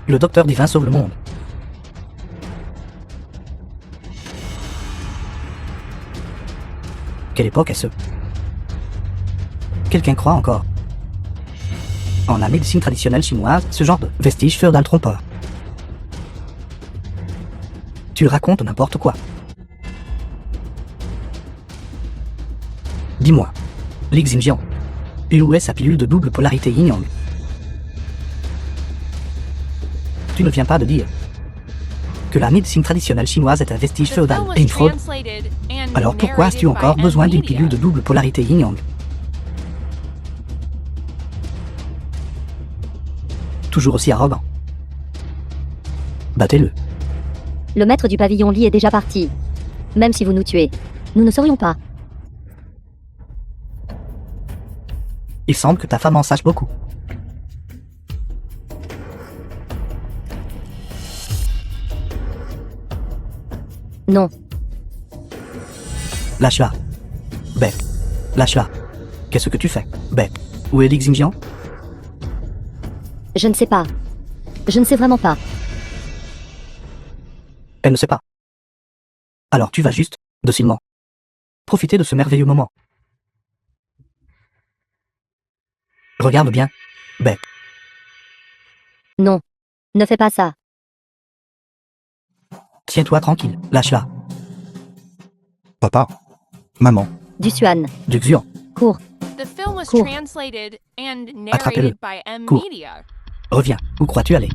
Le docteur divin sauve le monde. Quelle époque est-ce? Quelqu'un croit encore en la médecine traditionnelle chinoise, ce genre de vestige féodal trompeur. Tu racontes n'importe quoi. Dis-moi, Li Xingjian, où est sa pilule de double polarité yin-yang? Tu ne viens pas de dire que la médecine traditionnelle chinoise est un vestige féodal et une fraude. Alors pourquoi as-tu encore besoin d'une pilule de double polarité yin-yang? Toujours aussi arrogant. Battez-le. Le maître du pavillon Li est déjà parti. Même si vous nous tuez, nous ne saurions pas. Il semble que ta femme en sache beaucoup. Non. Lâche-la. Bête. Lâche-la. Qu'est-ce que tu fais, bête? Où est Li Xingjian? Je ne sais pas. Je ne sais vraiment pas. Elle ne sait pas. Alors tu vas juste, docilement, profiter de ce merveilleux moment. Regarde bien, bête. Non. Ne fais pas ça. Tiens-toi tranquille, lâche-la. Papa. Maman. Du Xuan. Du Xian, Cours. The film was Cours. translated and Attrapez-le. narrated by M Cours. Media. reviens. Où crois-tu aller?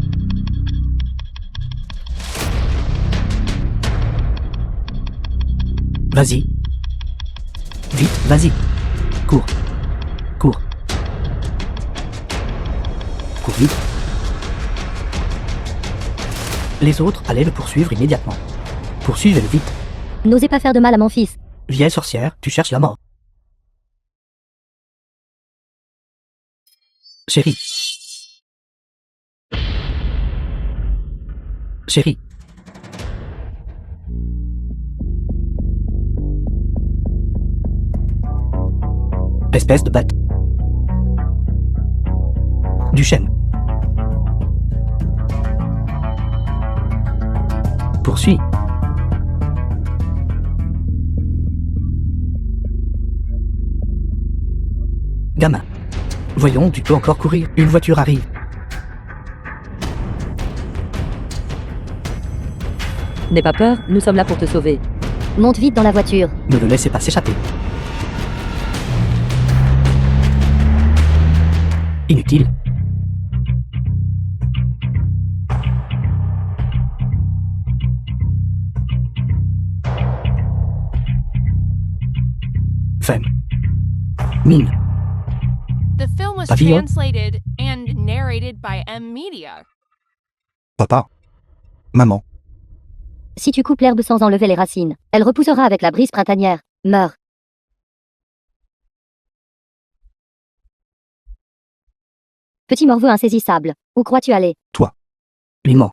Vas-y. Vite, vas-y. Cours. Cours. Cours vite. Les autres allaient le poursuivre immédiatement. Poursuivez-le vite. N'osez pas faire de mal à mon fils. Vieille sorcière, tu cherches la mort. Chérie. Chérie. Espèce de bête. Du chêne. Poursuis. Gamin. Voyons, tu peux encore courir. Une voiture arrive. N'aie pas peur, nous sommes là pour te sauver. Monte vite dans la voiture. Ne le laissez pas s'échapper. Inutile. Femme. Mine. The film was Pavillon. translated and narrated by M Media. Papa. Maman. Si tu coupes l'herbe sans enlever les racines, elle repoussera avec la brise printanière. Meurs. Petit morveux insaisissable, où crois-tu aller? Limon.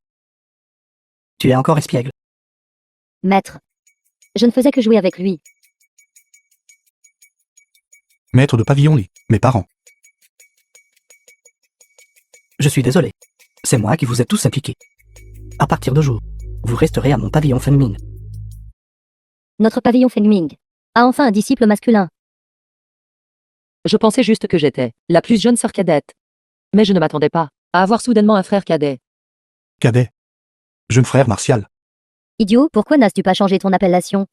Tu es encore espiègle. Maître. Je ne faisais que jouer avec lui. Maître de pavillon Li. Mes parents. Je suis désolé. C'est moi qui vous ai tous impliqués. À partir de jour, vous resterez à mon pavillon féminin. Notre pavillon Fenming a enfin un disciple masculin. Je pensais juste que j'étais la plus jeune sœur cadette. Mais je ne m'attendais pas à avoir soudainement un frère cadet. Cadet. Jeune frère Martial. Idiot, pourquoi n'as-tu pas changé ton appellation?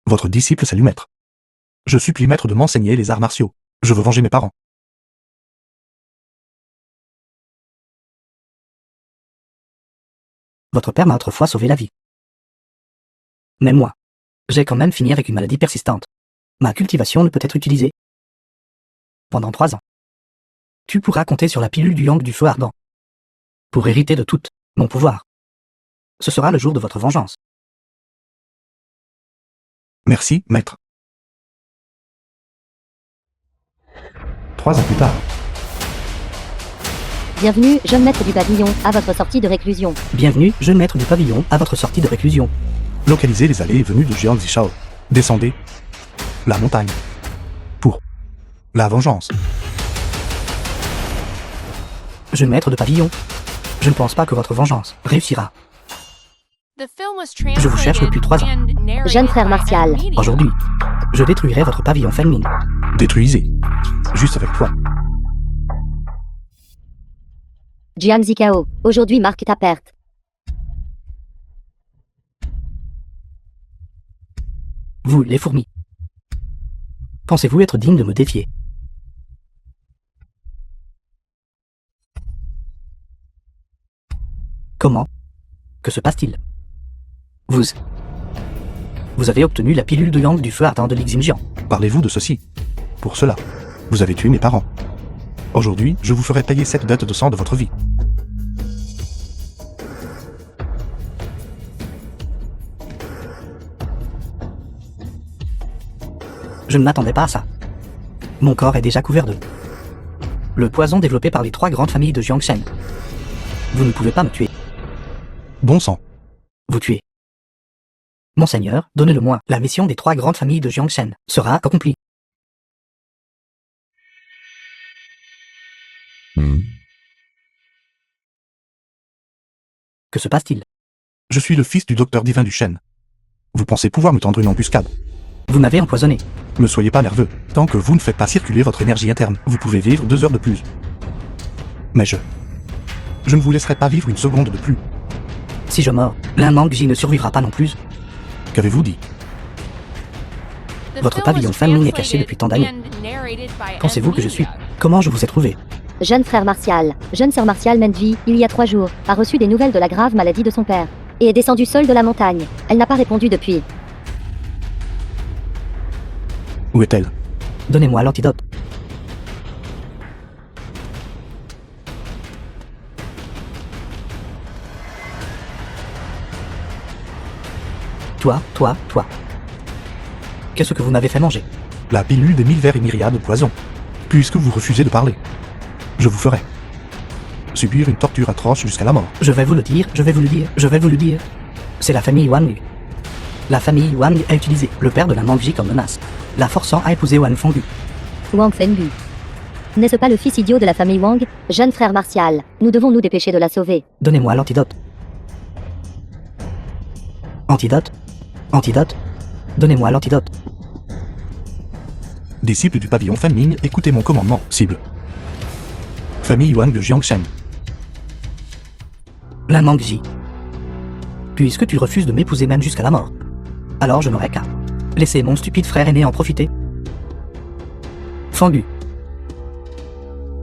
Votre disciple salue maître. Je supplie maître de m'enseigner les arts martiaux. Je veux venger mes parents. Votre père m'a autrefois sauvé la vie. Mais moi, j'ai quand même fini avec une maladie persistante. Ma cultivation ne peut être utilisée pendant 3 ans. Tu pourras compter sur la pilule du yang du feu ardent pour hériter de tout mon pouvoir. Ce sera le jour de votre vengeance. Merci, maître. 3 ans plus tard. Bienvenue, jeune maître du pavillon, à votre sortie de réclusion. Bienvenue, jeune maître du pavillon, à votre sortie de réclusion. Localisez les allées et venues de Jiang Zishao. Descendez la montagne. Pour la vengeance. Jeune maître de pavillon, je ne pense pas que votre vengeance réussira. The film was Je vous cherche depuis 3 ans. and narrated Jeune frère by Martial. M. Media. Aujourd'hui, je détruirai votre pavillon Fenmin. Détruisez. Juste avec toi. Jiang Zikao, aujourd'hui marque ta perte. Vous, les fourmis. Pensez-vous être digne de me défier? Comment? Que se passe-t-il? Vous avez obtenu la pilule de Yang du feu ardent de l'Ixinjiang. Parlez-vous de ceci? Pour cela, vous avez tué mes parents. Aujourd'hui, je vous ferai payer cette dette de sang de votre vie. Je ne m'attendais pas à ça. Mon corps est déjà couvert de le poison développé par les 3 grandes familles de Jiangshen. Vous ne pouvez pas me tuer. Bon sang. Vous tuez. Monseigneur, donnez-le-moi. La mission des 3 grandes familles de Jiangshen sera accomplie. Que se passe-t-il? Je suis le fils du docteur divin du chêne. Vous pensez pouvoir me tendre une embuscade? Vous m'avez empoisonné. Ne soyez pas nerveux. Tant que vous ne faites pas circuler votre énergie interne, vous pouvez vivre 2 heures de plus. Mais je ne vous laisserai pas vivre une seconde de plus. Si je mors, Lin Mangji ne survivra pas non plus. Qu'avez-vous dit? The Votre film pavillon was Fenmin est caché depuis tant d'années. translated and narrated by Pensez-vous M. que je suis? Media. Comment je vous ai trouvé? Jeune frère Martial, jeune sœur Martial Menji, il y a 3 jours, a reçu des nouvelles de la grave maladie de son père. Et est descendue seule de la montagne. Elle n'a pas répondu depuis. Où est-elle? Donnez-moi l'antidote. Toi. Qu'est-ce que vous m'avez fait manger? La pilule des 1000 vers et myriades de poisons. Puisque vous refusez de parler, je vous ferai subir une torture atroce jusqu'à la mort. Je vais vous le dire. C'est la famille Wang. La famille Wang a utilisé le père de la Mangji comme menace, la forçant à épouser Wang Fengbu. Wang Fengbu. N'est-ce pas le fils idiot de la famille Wang? Jeune frère Martial, nous devons nous dépêcher de la sauver. Donnez-moi l'antidote. Antidote. Donnez-moi l'antidote. Disciples du pavillon Fenmin, écoutez mon commandement. Cible. Famille Yuan de Jiangshen. Lin Mangji. Puisque tu refuses de m'épouser même jusqu'à la mort, alors je n'aurai qu'à laisser mon stupide frère aîné en profiter. Fengbu.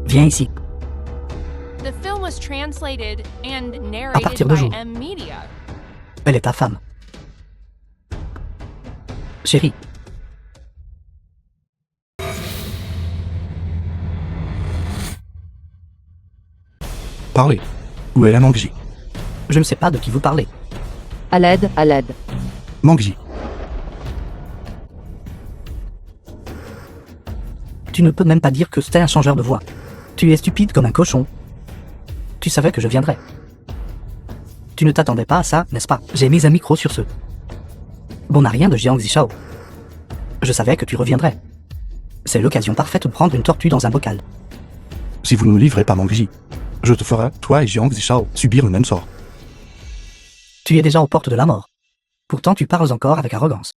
Viens ici. The film was translated and À partir narrated de by jour. M. Media. Elle est ta femme. Chérie. Parlez. Où est la Mangji? Je ne sais pas de qui vous parlez. À l'aide, à l'aide. Mangji. Tu ne peux même pas dire que c'était un changeur de voix. Tu es stupide comme un cochon. Tu savais que je viendrais. Tu ne t'attendais pas à ça, n'est-ce pas? J'ai mis un micro sur ce. Bon, n'a rien de Jiang Zishao. Je savais que tu reviendrais. C'est l'occasion parfaite de prendre une tortue dans un bocal. Si vous ne me livrez pas Mangji, je te ferai, toi et Jiang Zishao, subir le même sort. Tu es déjà aux portes de la mort. Pourtant tu parles encore avec arrogance.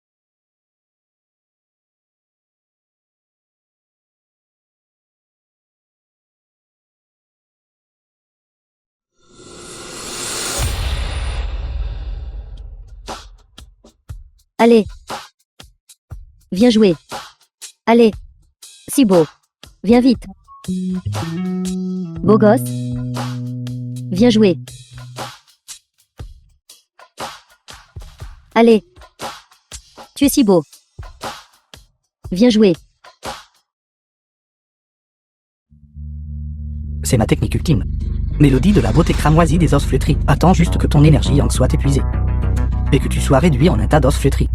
Allez. Viens jouer. Allez. Si beau. Viens vite. Beau gosse. Viens jouer. Allez. Tu es si beau. Viens jouer. C'est ma technique ultime. Mélodie de la beauté cramoisie des os flétris. Attends juste que ton énergie en soit épuisée. Et que tu sois réduit en un tas d'os flétris.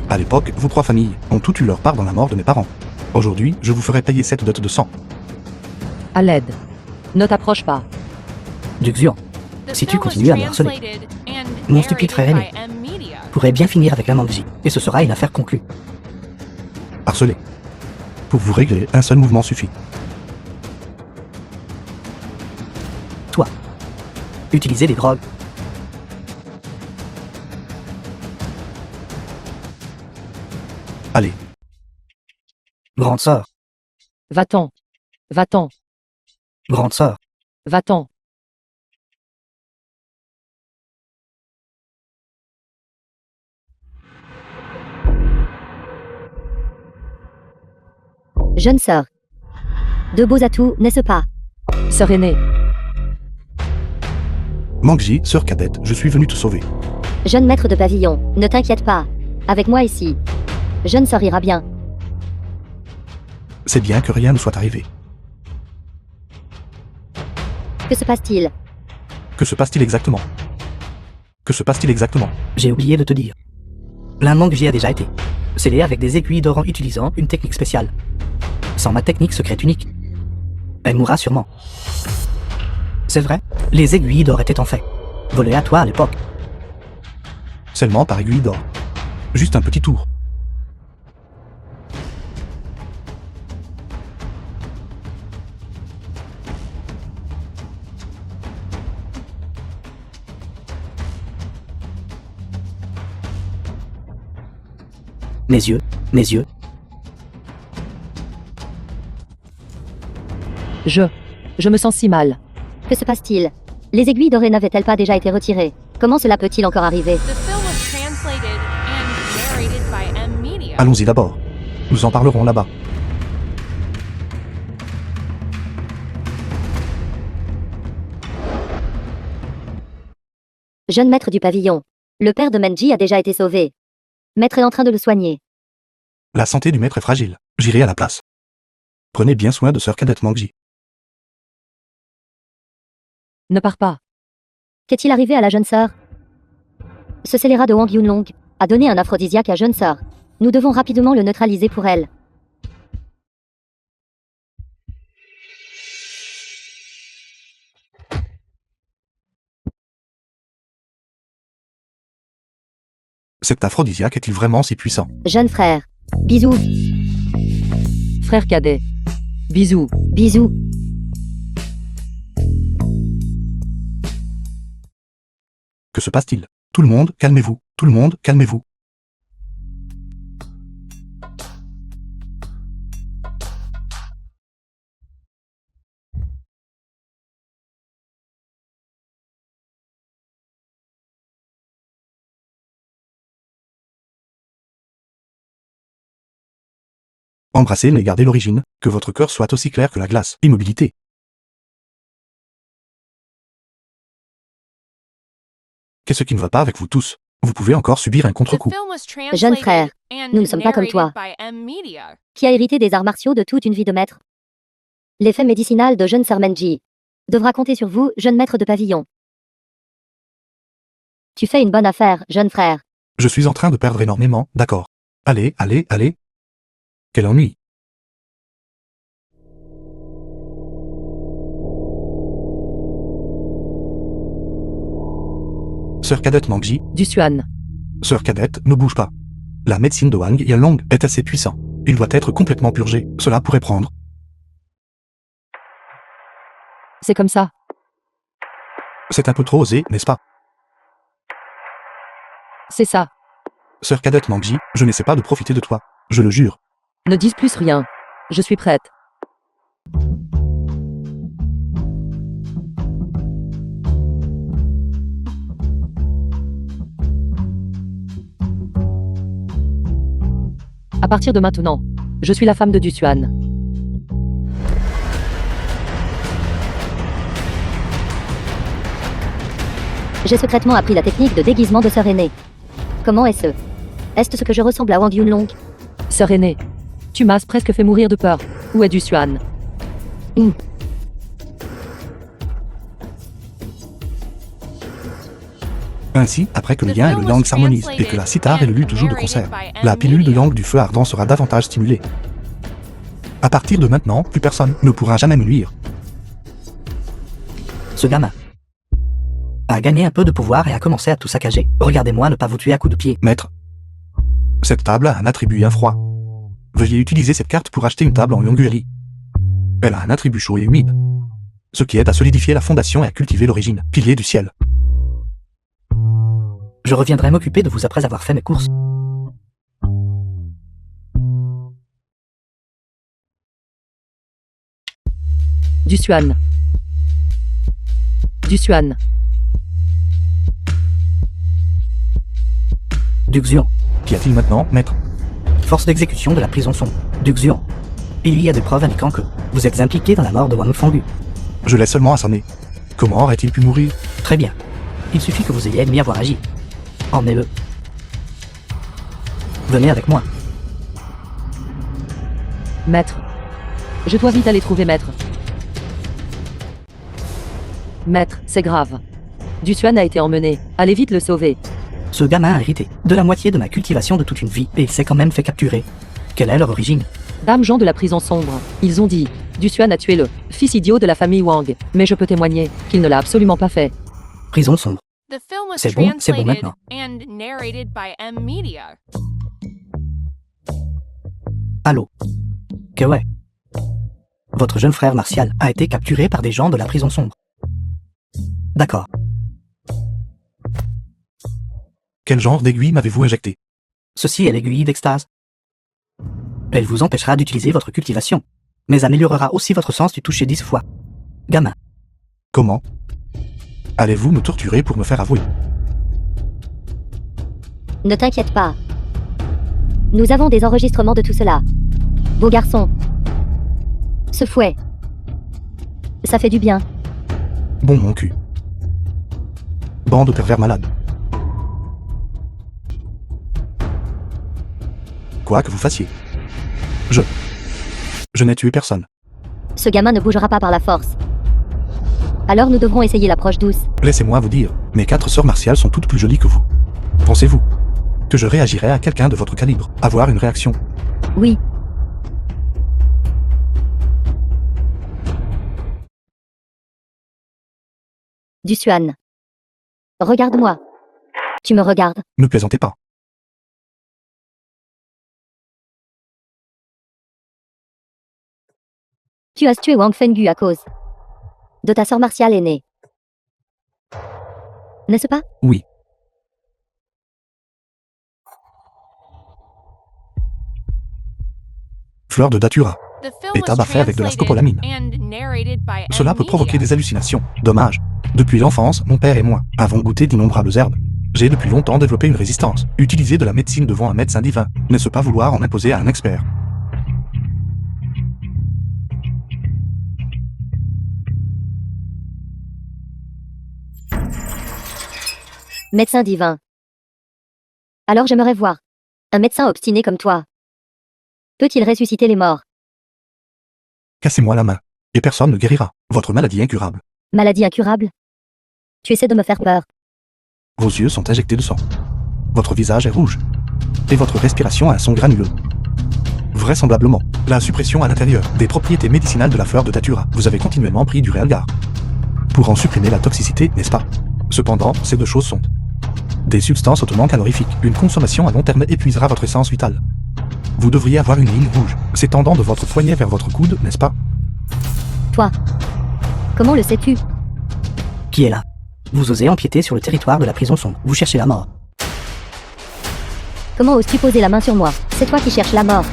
À l'époque, vos 3 familles ont toutes eu leur part dans la mort de mes parents. Aujourd'hui, je vous ferai payer cette dot de sang. À l'aide. Ne t'approche pas. Du Xian The Si tu film was continues à me harceler, translated and mon stupide frère aîné narrated by M. Media. pourrait bien finir avec la Mangji. Et ce sera une affaire conclue. Harcelé. Pour vous régler, un seul mouvement suffit. Toi. Utiliser des drogues. Allez, Grande sœur. Va-t'en. Va-t'en. Grande sœur. Va-t'en. Jeune sœur. De beaux atouts, n'est-ce pas? Sœur aînée. Mangji, sœur cadette, je suis venu te sauver. Jeune maître de pavillon, ne t'inquiète pas. Avec moi ici. Jeune sœur ira bien. C'est bien que rien ne soit arrivé. Que se passe-t-il? Que se passe-t-il exactement? Que se passe-t-il exactement? J'ai oublié de te dire. L'un Mangji a déjà été scellé avec des aiguilles d'or en utilisant une technique spéciale. Sans ma technique secrète unique, elle mourra sûrement. C'est vrai, les aiguilles d'or étaient en fait volées à toi à l'époque. Seulement par aiguille d'or. Juste un petit tour. Mes yeux, mes yeux. Je me sens si mal. Que se passe-t-il? Les aiguilles dorées n'avaient-elles pas déjà été retirées? Comment cela peut-il encore arriver? The film was translated and narrated by M Media. Allons-y d'abord. Nous en parlerons là-bas. Jeune maître du pavillon. Le père de Menji a déjà été sauvé. Maître est en train de le soigner. La santé du maître est fragile. J'irai à la place. Prenez bien soin de sœur cadette Mangji. Ne pars pas. Qu'est-il arrivé à la jeune sœur? Ce scélérat de Wang Yunlong a donné un aphrodisiaque à jeune sœur. Nous devons rapidement le neutraliser pour elle. Cet aphrodisiaque est-il vraiment si puissant? Jeune frère. Bisous, Frère cadet. Bisous. bisous. Que se passe-t-il? Tout le monde, calmez-vous. Tout le monde, calmez-vous. Embrassez mais gardez l'origine, que votre cœur soit aussi clair que la glace. Immobilité. Qu'est-ce qui ne va pas avec vous tous? Vous pouvez encore subir un The contre-coup. film was translated Jeune frère, and nous ne sommes pas comme narrated toi. by M Media. Qui a hérité des arts martiaux de toute une vie de maître. L'effet médicinal de jeune sœur Menji devra compter sur vous, jeune maître de pavillon. Tu fais une bonne affaire, jeune frère. Je suis en train de perdre énormément, d'accord. Allez, allez, allez. Quel ennui. Sœur cadette Mangji, Du Xuan. sœur cadette, ne bouge pas. La médecine de Wang Yanlong est assez puissant. Il doit être complètement purgé. Cela pourrait prendre. C'est comme ça. C'est un peu trop osé, n'est-ce pas? C'est ça. Sœur cadette Mangji, je n'essaie pas de profiter de toi. Je le jure. Ne dis plus rien. Je suis prête. À partir de maintenant, je suis la femme de Dusuan. J'ai secrètement appris la technique de déguisement de sœur aînée. Comment est-ce? Est-ce ce que je ressemble à Wang Yunlong? Sœur aînée, tu m'as presque fait mourir de peur. Où est Dusuan? Ainsi, après que le yin et le yang s'harmonisent et que la sitar et le luth jouent de concert, la pilule de yang du feu ardent sera davantage stimulée. À partir de maintenant, plus personne ne pourra jamais me nuire. Ce gamin a gagné un peu de pouvoir et a commencé à tout saccager. Regardez-moi ne pas vous tuer à coups de pied. Maître, cette table a un attribut froid. Veuillez utiliser cette carte pour acheter une table en Yongueri. Elle a un attribut chaud et humide, ce qui aide à solidifier la fondation et à cultiver l'origine, pilier du ciel. Je reviendrai m'occuper de vous après avoir fait mes courses. Dusuan. Dusuan. Duxion. Qu'y a-t-il maintenant, maître? Force d'exécution de la prison sombre. Duxion. Il y a des preuves indiquant que vous êtes impliqué dans la mort de Wang Fangu. Je l'ai seulement assommé. Comment aurait-il pu mourir? Très bien. Il suffit que vous ayez admis avoir agi. Emmenez-le. Venez avec moi. Maître. Je dois vite aller trouver Maître. Maître, c'est grave. Dusuan a été emmené. Allez vite le sauver. Ce gamin a hérité de la moitié de ma cultivation de toute une vie et il s'est quand même fait capturer. Quelle est leur origine? Dame Jean de la prison sombre. Ils ont dit. Dusuan a tué le fils idiot de la famille Wang. Mais je peux témoigner qu'il ne l'a absolument pas fait. Prison sombre. The film was C'est bon translated maintenant. and narrated by M Media. Allô? Que ouais? Votre jeune frère Martial a été capturé par des gens de la prison sombre. D'accord. Quel genre d'aiguille m'avez-vous injecté? Ceci est l'aiguille d'extase. Elle vous empêchera d'utiliser votre cultivation, mais améliorera aussi votre sens du toucher 10 fois. Gamin. Comment? Allez-vous me torturer pour me faire avouer? Ne t'inquiète pas. Nous avons des enregistrements de tout cela. Beau garçon. Ce fouet. Ça fait du bien. Bon mon cul. Bande de pervers malades. Quoi que vous fassiez. Je n'ai tué personne. Ce gamin ne bougera pas par la force. Alors nous devrons essayer l'approche douce. Laissez-moi vous dire, mes 4 sœurs martiales sont toutes plus jolies que vous. Pensez-vous que je réagirais à quelqu'un de votre calibre? Avoir une réaction? Oui. Dusuan. Regarde-moi. Tu me regardes. Ne plaisantez pas. Tu as tué Wang Fengyu à cause de ta sœur martiale aînée. N'est-ce pas? Oui. Fleur de datura. The film Et was tabac fait avec de la scopolamine. translated and narrated by Cela M peut provoquer Media. des hallucinations. Dommage. Depuis l'enfance, mon père et moi avons goûté d'innombrables herbes. J'ai depuis longtemps développé une résistance. Utiliser de la médecine devant un médecin divin, n'est-ce pas vouloir en imposer à un expert? Médecin divin. Alors j'aimerais voir. Un médecin obstiné comme toi. Peut-il ressusciter les morts? Cassez-moi la main. Et personne ne guérira. Votre maladie incurable. Maladie incurable? Tu essaies de me faire peur. Vos yeux sont injectés de sang. Votre visage est rouge. Et votre respiration a un son granuleux. Vraisemblablement, la suppression à l'intérieur des propriétés médicinales de la fleur de datura. Vous avez continuellement pris du Realgar pour en supprimer la toxicité, n'est-ce pas? Cependant, ces deux choses sont des substances hautement calorifiques. Une consommation à long terme épuisera votre essence vitale. Vous devriez avoir une ligne rouge s'étendant de votre poignet vers votre coude, n'est-ce pas? Toi. Comment le sais-tu? Qui est là? Vous osez empiéter sur le territoire de la prison sombre. Vous cherchez la mort. Comment oses-tu poser la main sur moi? C'est toi qui cherches la mort.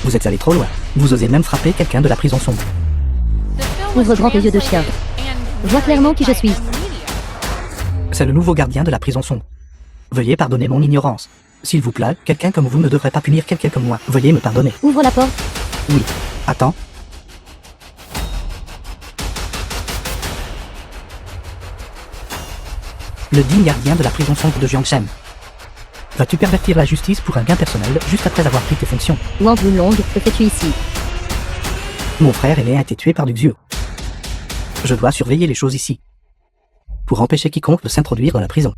Vous êtes allé trop loin. Vous osez même frapper quelqu'un de la prison sombre. The film Ouvre was grand tes yeux de chien. translated and Vois clairement qui je narrated suis. by M Media. C'est le nouveau gardien de la prison sombre. Veuillez pardonner mon ignorance. S'il vous plaît, quelqu'un comme vous ne devrait pas punir quelqu'un comme moi. Veuillez me pardonner. Ouvre la porte. Oui. Attends. Le digne gardien de la prison sombre de Jiangshen. Vas-tu pervertir la justice pour un gain personnel juste après avoir pris tes fonctions? Wang Lunlong, que fais-tu ici? Mon frère aîné a été tué par du Xiu. Je dois surveiller les choses ici. Pour empêcher quiconque de s'introduire dans la prison.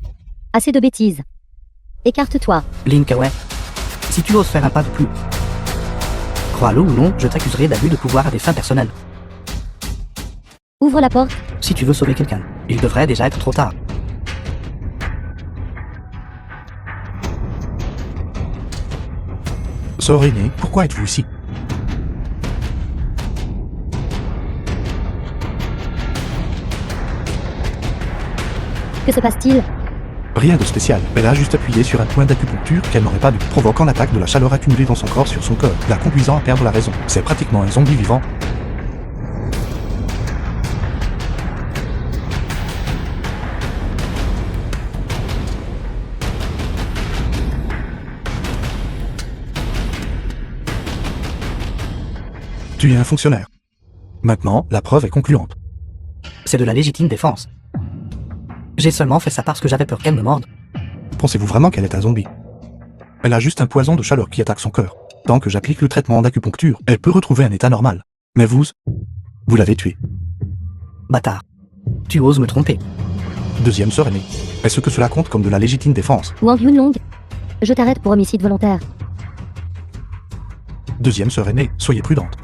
Assez de bêtises. Écarte-toi. Lin Kawai. Si tu oses faire un pas de plus, crois-le ou non, je t'accuserai d'abus de pouvoir à des fins personnelles. Ouvre la porte. Si tu veux sauver quelqu'un, il devrait déjà être trop tard. Sœur aînée, pourquoi êtes-vous ici? Que se passe-t-il? Rien de spécial. Elle a juste appuyé sur un point d'acupuncture qu'elle n'aurait pas dû, provoquant l'attaque de la chaleur accumulée dans son corps sur son cœur, la conduisant à perdre la raison. C'est pratiquement un zombie vivant. Tu es un fonctionnaire. Maintenant, la preuve est concluante. C'est de la légitime défense. J'ai seulement fait ça parce que j'avais peur qu'elle me morde. Pensez-vous vraiment qu'elle est un zombie? Elle a juste un poison de chaleur qui attaque son cœur. Tant que j'applique le traitement d'acupuncture, elle peut retrouver un état normal. Mais vous l'avez tuée. Bâtard. Tu oses me tromper. Deuxième sœur aînée. Est-ce que cela compte comme de la légitime défense? Wang Yunlong, je t'arrête pour homicide volontaire. Deuxième sœur aînée, soyez prudente.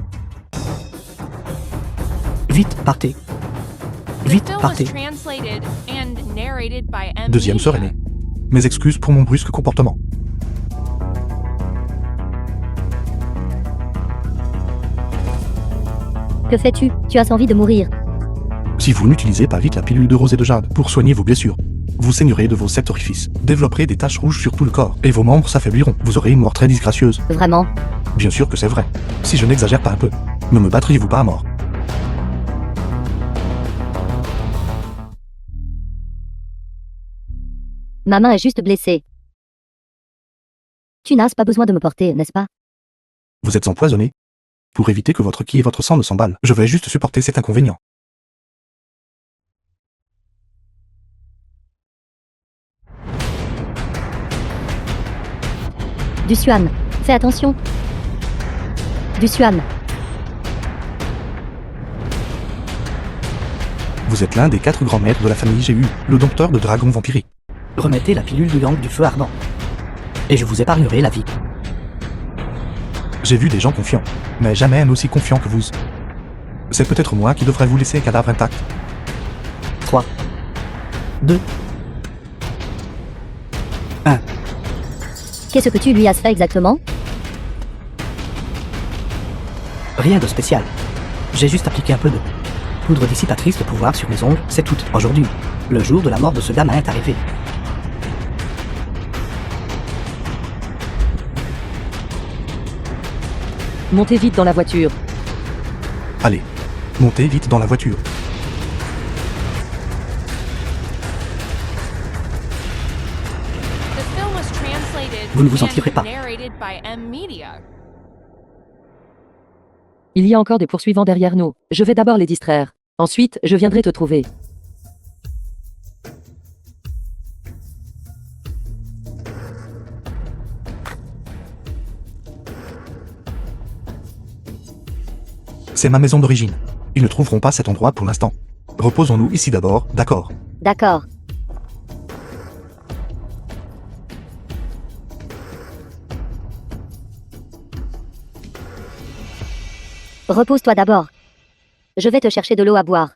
Vite, partez. The Vite, film was partez. translated and narrated by M. Deuxième sœur Media. aînée. Mes excuses pour mon brusque comportement. Que fais-tu? Tu as envie de mourir. Si vous n'utilisez pas vite la pilule de rosée de jade pour soigner vos blessures, vous saignerez de vos 7 orifices, développerez des taches rouges sur tout le corps, et vos membres s'affaibliront. Vous aurez une mort très disgracieuse. Vraiment? Bien sûr que c'est vrai. Si je n'exagère pas un peu, ne me battriez-vous pas à mort? Ma main est juste blessée. Tu n'as pas besoin de me porter, n'est-ce pas? Vous êtes empoisonné. Pour éviter que votre ki et votre sang ne s'emballent, je vais juste supporter cet inconvénient. Du Xuan. Fais attention. Du Xuan. Vous êtes l'un des 4 grands maîtres de la famille Géu, le dompteur de dragons vampiriques. Remettez la pilule de yang du feu ardent. Et je vous épargnerai la vie. J'ai vu des gens confiants, mais jamais un aussi confiant que vous. C'est peut-être moi qui devrais vous laisser cadavre intact. 3, 2, Qu'est-ce que tu lui as fait exactement? rien de spécial. J'ai juste appliqué un peu de poudre dissipatrice de pouvoir sur mes ongles, c'est tout. Aujourd'hui, le jour de la mort de ce gamin est arrivé. Montez vite dans la voiture. Allez, montez vite dans la voiture. The film was translated Vous ne vous en and tirez pas. narrated by M. Media. Il y a encore des poursuivants derrière nous. Je vais d'abord les distraire. Ensuite, je viendrai te trouver. C'est ma maison d'origine. Ils ne trouveront pas cet endroit pour l'instant. Reposons-nous ici d'abord, d'accord? D'accord. Repose-toi d'abord. Je vais te chercher de l'eau à boire.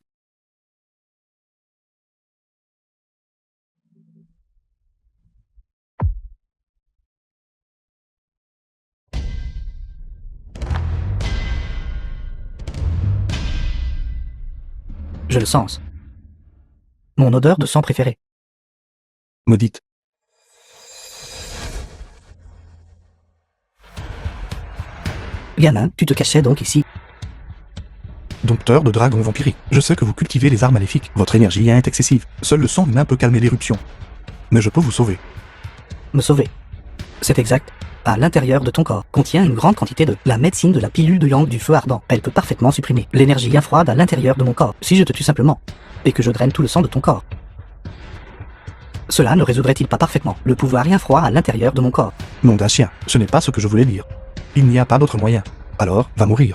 Je le sens. Mon odeur de sang préférée. Maudite. Gamin, tu te cachais donc ici. Dompteur de dragons vampiriques. Je sais que vous cultivez les arts maléfiques. Votre énergie est excessive. Seul le sang humain peut calmer l'éruption. Mais je peux vous sauver. Me sauver. C'est exact. À l'intérieur de ton corps contient une grande quantité de la médecine de la pilule de yang du feu ardent. Elle peut parfaitement supprimer l'énergie infroide à l'intérieur de mon corps. Si je te tue simplement, et que je draine tout le sang de ton corps, cela ne résoudrait-il pas parfaitement le pouvoir infroid à l'intérieur de mon corps? Nom d'un chien, ce n'est pas ce que je voulais dire. Il n'y a pas d'autre moyen. Alors, va mourir.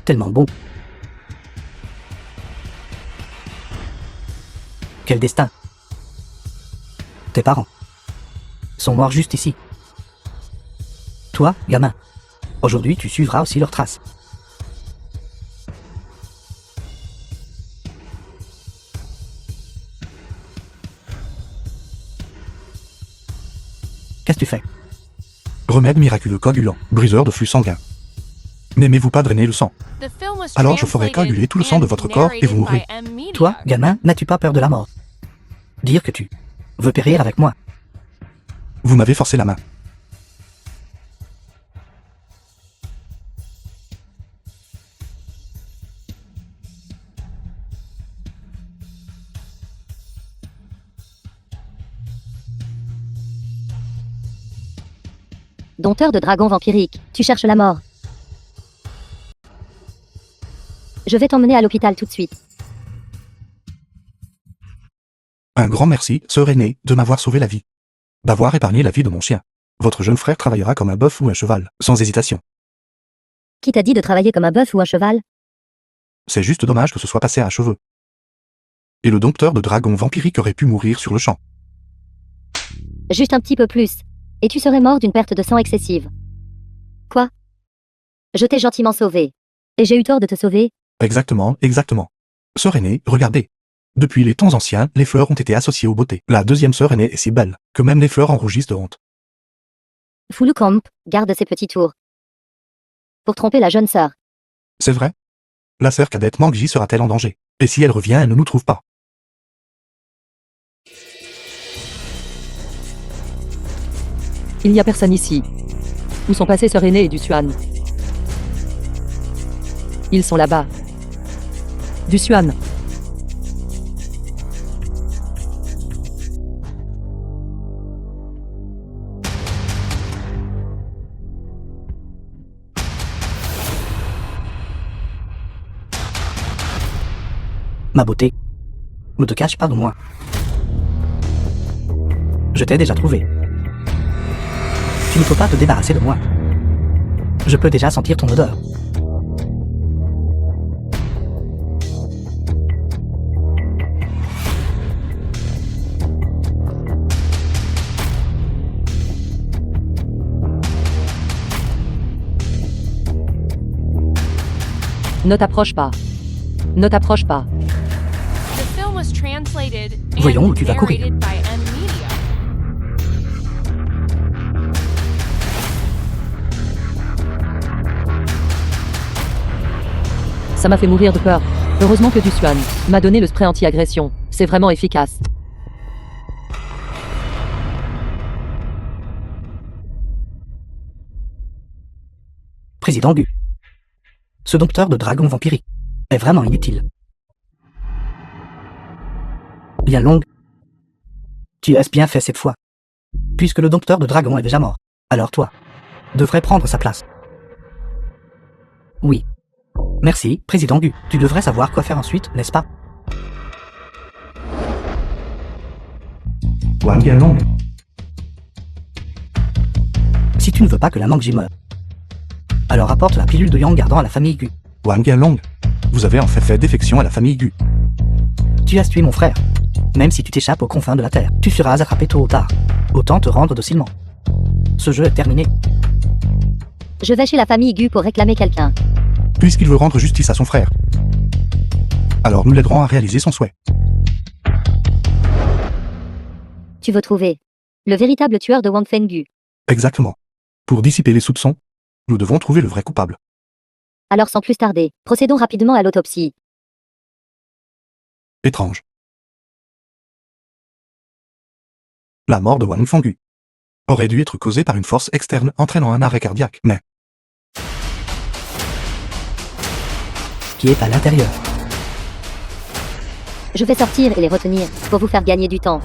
Tellement bon. Quel destin. Tes parents sont morts juste ici. Toi, gamin, aujourd'hui tu suivras aussi leurs traces. Qu'est-ce que tu fais? Remède miraculeux coagulant, briseur de flux sanguin. N'aimez-vous pas drainer le sang? The film was Alors je ferai translated coaguler tout le sang de and votre corps et vous narrated mourrez. by M. Media. Toi, gamin, n'as-tu pas peur de la mort? Dire que tu veux périr avec moi. Vous m'avez forcé la main. Dompteur de dragons vampiriques, tu cherches la mort. Je vais t'emmener à l'hôpital tout de suite. Un grand merci, sœur aînée, de m'avoir sauvé la vie. D'avoir épargné la vie de mon chien. Votre jeune frère travaillera comme un bœuf ou un cheval, sans hésitation. Qui t'a dit de travailler comme un bœuf ou un cheval? C'est juste dommage que ce soit passé à cheveux. Et le dompteur de dragons vampiriques aurait pu mourir sur le champ. Juste un petit peu plus. Et tu serais mort d'une perte de sang excessive. Quoi? Je t'ai gentiment sauvé. Et j'ai eu tort de te sauver? Exactement, exactement. Sœur aînée, regardez. Depuis les temps anciens, les fleurs ont été associées aux beautés. La deuxième sœur aînée est si belle, que même les fleurs en rougissent de honte. Fulukamp, garde ses petits tours. Pour tromper la jeune sœur. C'est vrai? La sœur cadette Mangji sera-t-elle en danger? Et si elle revient, elle ne nous trouve pas? Il n'y a personne ici. Où sont passés sœur aînée et Dusuan? Ils sont là-bas. Dusuan. Ma beauté. Ne te cache pas de moi. Je t'ai déjà trouvé. Tu ne peux pas te débarrasser de moi. Je peux déjà sentir ton odeur. Ne t'approche pas. Ne t'approche pas. The film was translated and Voyons où tu vas courir. narrated by M. Media. Ça m'a fait mourir de peur. Heureusement que Dusuan m'a donné le spray anti-agression. C'est vraiment efficace. Président Gu. Ce dompteur de dragons vampiriques est vraiment inutile. Bien longue. Tu as bien fait cette fois. Puisque le dompteur de dragons est déjà mort. Alors toi, devrais prendre sa place. Oui. Merci, Président Gu. Tu devrais savoir quoi faire ensuite, n'est-ce pas? Wang Yanlong. Si tu ne veux pas que la Mangji meure, alors apporte la pilule de Yang gardant à la famille Gu. Wang Yanlong. Vous avez en fait défection à la famille Gu. Tu as tué mon frère. Même si tu t'échappes aux confins de la Terre, tu seras attrapé tôt ou tard. Autant te rendre docilement. Ce jeu est terminé. Je vais chez la famille Gu pour réclamer quelqu'un. Puisqu'il veut rendre justice à son frère. Alors nous l'aiderons à réaliser son souhait. Tu veux trouver le véritable tueur de Wang Fenggu. Exactement. Pour dissiper les soupçons, nous devons trouver le vrai coupable. Alors sans plus tarder, procédons rapidement à l'autopsie. Étrange. La mort de Wang Fenggu aurait dû être causée par une force externe entraînant un arrêt cardiaque, mais Qui est à l'intérieur. Je vais sortir et les retenir, pour vous faire gagner du temps.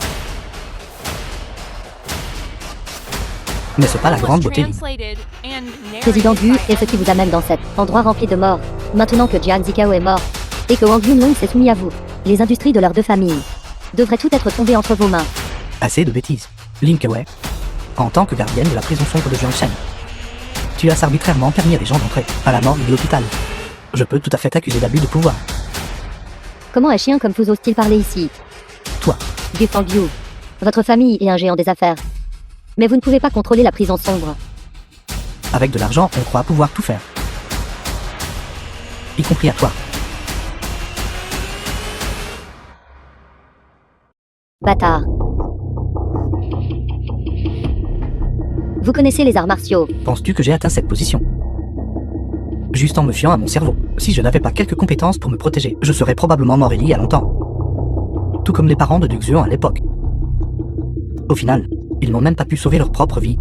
N'est-ce pas la The film was grande beauté? translated and narrated Président Gu by est ce qui vous amène dans cet endroit rempli de morts. Maintenant que Jian Zikao est mort, et que Wang Yunlong s'est soumis à vous, les industries de leurs deux familles devraient tout être tombées entre vos mains. Assez de bêtises. Lin Kewei, en tant que gardienne de la prison sombre de Jiangshen, tu as arbitrairement permis à des gens d'entrer à la morgue de l'hôpital. Je peux tout à fait t'accuser d'abus de pouvoir. Comment un chien comme vous ose-t-il parler ici? Toi, Gu Fengyu, votre famille est un géant des affaires. Mais vous ne pouvez pas contrôler la prison sombre. avec de l'argent, on croit pouvoir tout faire. Y compris à toi. Bâtard. Vous connaissez les arts martiaux. Penses-tu que j'ai atteint cette position? Juste en me fiant à mon cerveau. Si je n'avais pas quelques compétences pour me protéger, je serais probablement mort il y a longtemps. Tout comme les parents de Duc Xuan à l'époque. Au final, ils n'ont même pas pu sauver leur propre vie.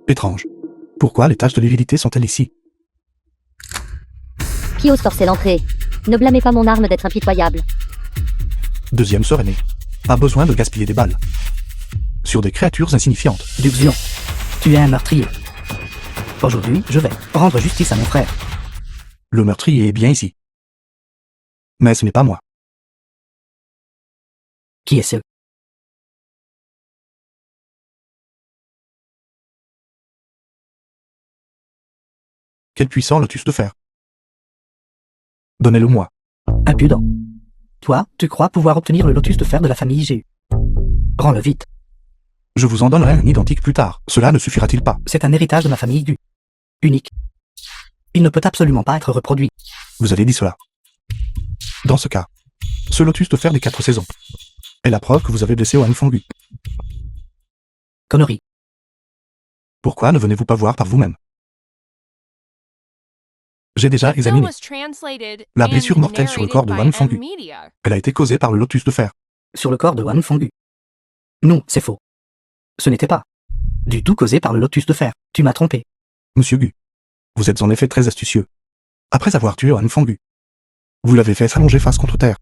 Étrange. Pourquoi les taches de virilité sont-elles ici? Qui ose forcer l'entrée? Ne blâmez pas mon arme d'être impitoyable. Deuxième sœur aînée. Pas besoin de gaspiller des balles. Sur des créatures insignifiantes. Duc Xuan, tu es un meurtrier. Aujourd'hui, je vais rendre justice à mon frère. Le meurtrier est bien ici. Mais ce n'est pas moi. Qui est ce? Quel puissant lotus de fer. Donnez-le-moi. Impudent. Toi, tu crois pouvoir obtenir le lotus de fer de la famille Gu. Rends-le vite. Je vous en donnerai un identique plus tard. Cela ne suffira-t-il pas? C'est un héritage de ma famille Gu. Unique. Il ne peut absolument pas être reproduit. Vous avez dit cela. Dans ce cas, ce lotus de fer des 4 saisons est la preuve que vous avez blessé Oan Fangu. Connerie. Pourquoi ne venez-vous pas voir par vous-même? J'ai déjà The film examiné. was translated La and blessure mortelle sur le corps de narrated Wan by Fangu. Media. Elle a été causée par le lotus de fer. Sur le corps de Wan Fangu. Non, c'est faux. Ce n'était pas du tout causé par le lotus de fer. Tu m'as trompé. Monsieur Gu, vous êtes en effet très astucieux. Après avoir tué Oan Fangu, vous l'avez fait s'allonger face contre terre.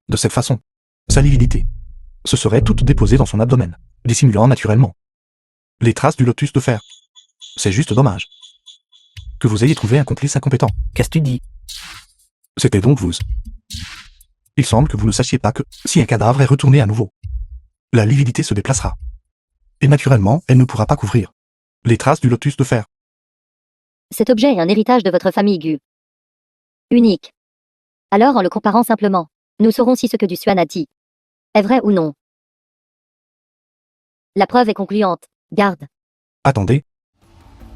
De cette façon, sa lividité se serait toute déposée dans son abdomen, dissimulant naturellement les traces du lotus de fer. C'est juste dommage que vous ayez trouvé un complice incompétent. Qu'est-ce que tu dis? C'était donc vous. Il semble que vous ne sachiez pas que, si un cadavre est retourné à nouveau, la lividité se déplacera. Et naturellement, elle ne pourra pas couvrir les traces du lotus de fer. Cet objet est un héritage de votre famille Gu. Unique. Alors, en le comparant simplement, nous saurons si ce que du Xuan a dit est vrai ou non. La preuve est concluante. Garde. Attendez.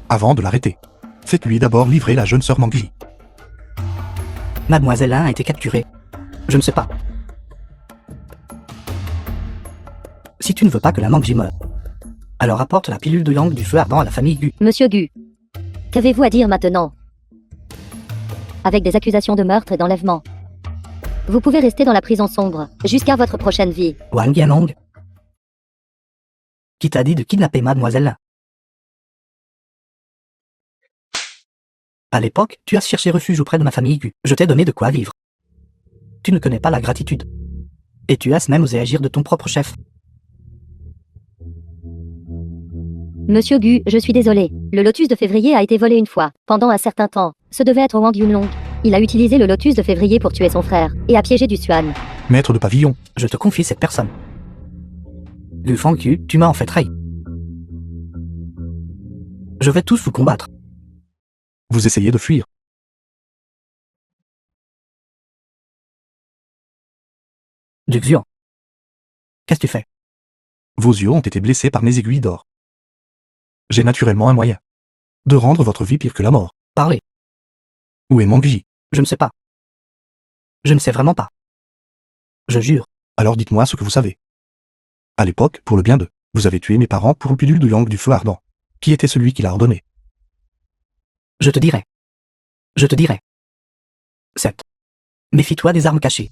Avant de l'arrêter, faites-lui d'abord livrer la jeune sœur Mangji. Mademoiselle Lin a été capturée. Je ne sais pas. Si tu ne veux pas que la Mangji meure, alors apporte la pilule de Yang du feu ardent à la famille Gu. Monsieur Gu. Qu'avez-vous à dire maintenant? Avec des accusations de meurtre et d'enlèvement. Vous pouvez rester dans la prison sombre, jusqu'à votre prochaine vie. Wang Yanong. Qui t'a dit de kidnapper Mademoiselle Lin? À l'époque, tu as cherché refuge auprès de ma famille Gu. Je t'ai donné de quoi vivre. Tu ne connais pas la gratitude. Et tu as même osé agir de ton propre chef. Monsieur Gu, je suis désolé. Le lotus de février a été volé une fois, pendant un certain temps. Ce devait être Wang Yunlong. Il a utilisé le lotus de février pour tuer son frère, et a piégé du Xuan. Maître de pavillon, Je te confie cette personne. Lu Fangyu, tu m'as en fait trahi. Je vais tous vous combattre. vous essayez de fuir. Duc Xuan. Qu'est-ce que tu fais? Vos yeux ont été blessés par mes aiguilles d'or. J'ai naturellement un moyen de rendre votre vie pire que la mort. Parlez. Où est Mangji? Je ne sais pas. Je ne sais vraiment pas. Je jure. Alors dites-moi ce que vous savez. À l'époque, pour le bien d'eux, vous avez tué mes parents pour le pilule de Yang du feu ardent. Qui était celui qui l'a ordonné? Je te dirai. Je te dirai. 7. Méfie-toi des armes cachées.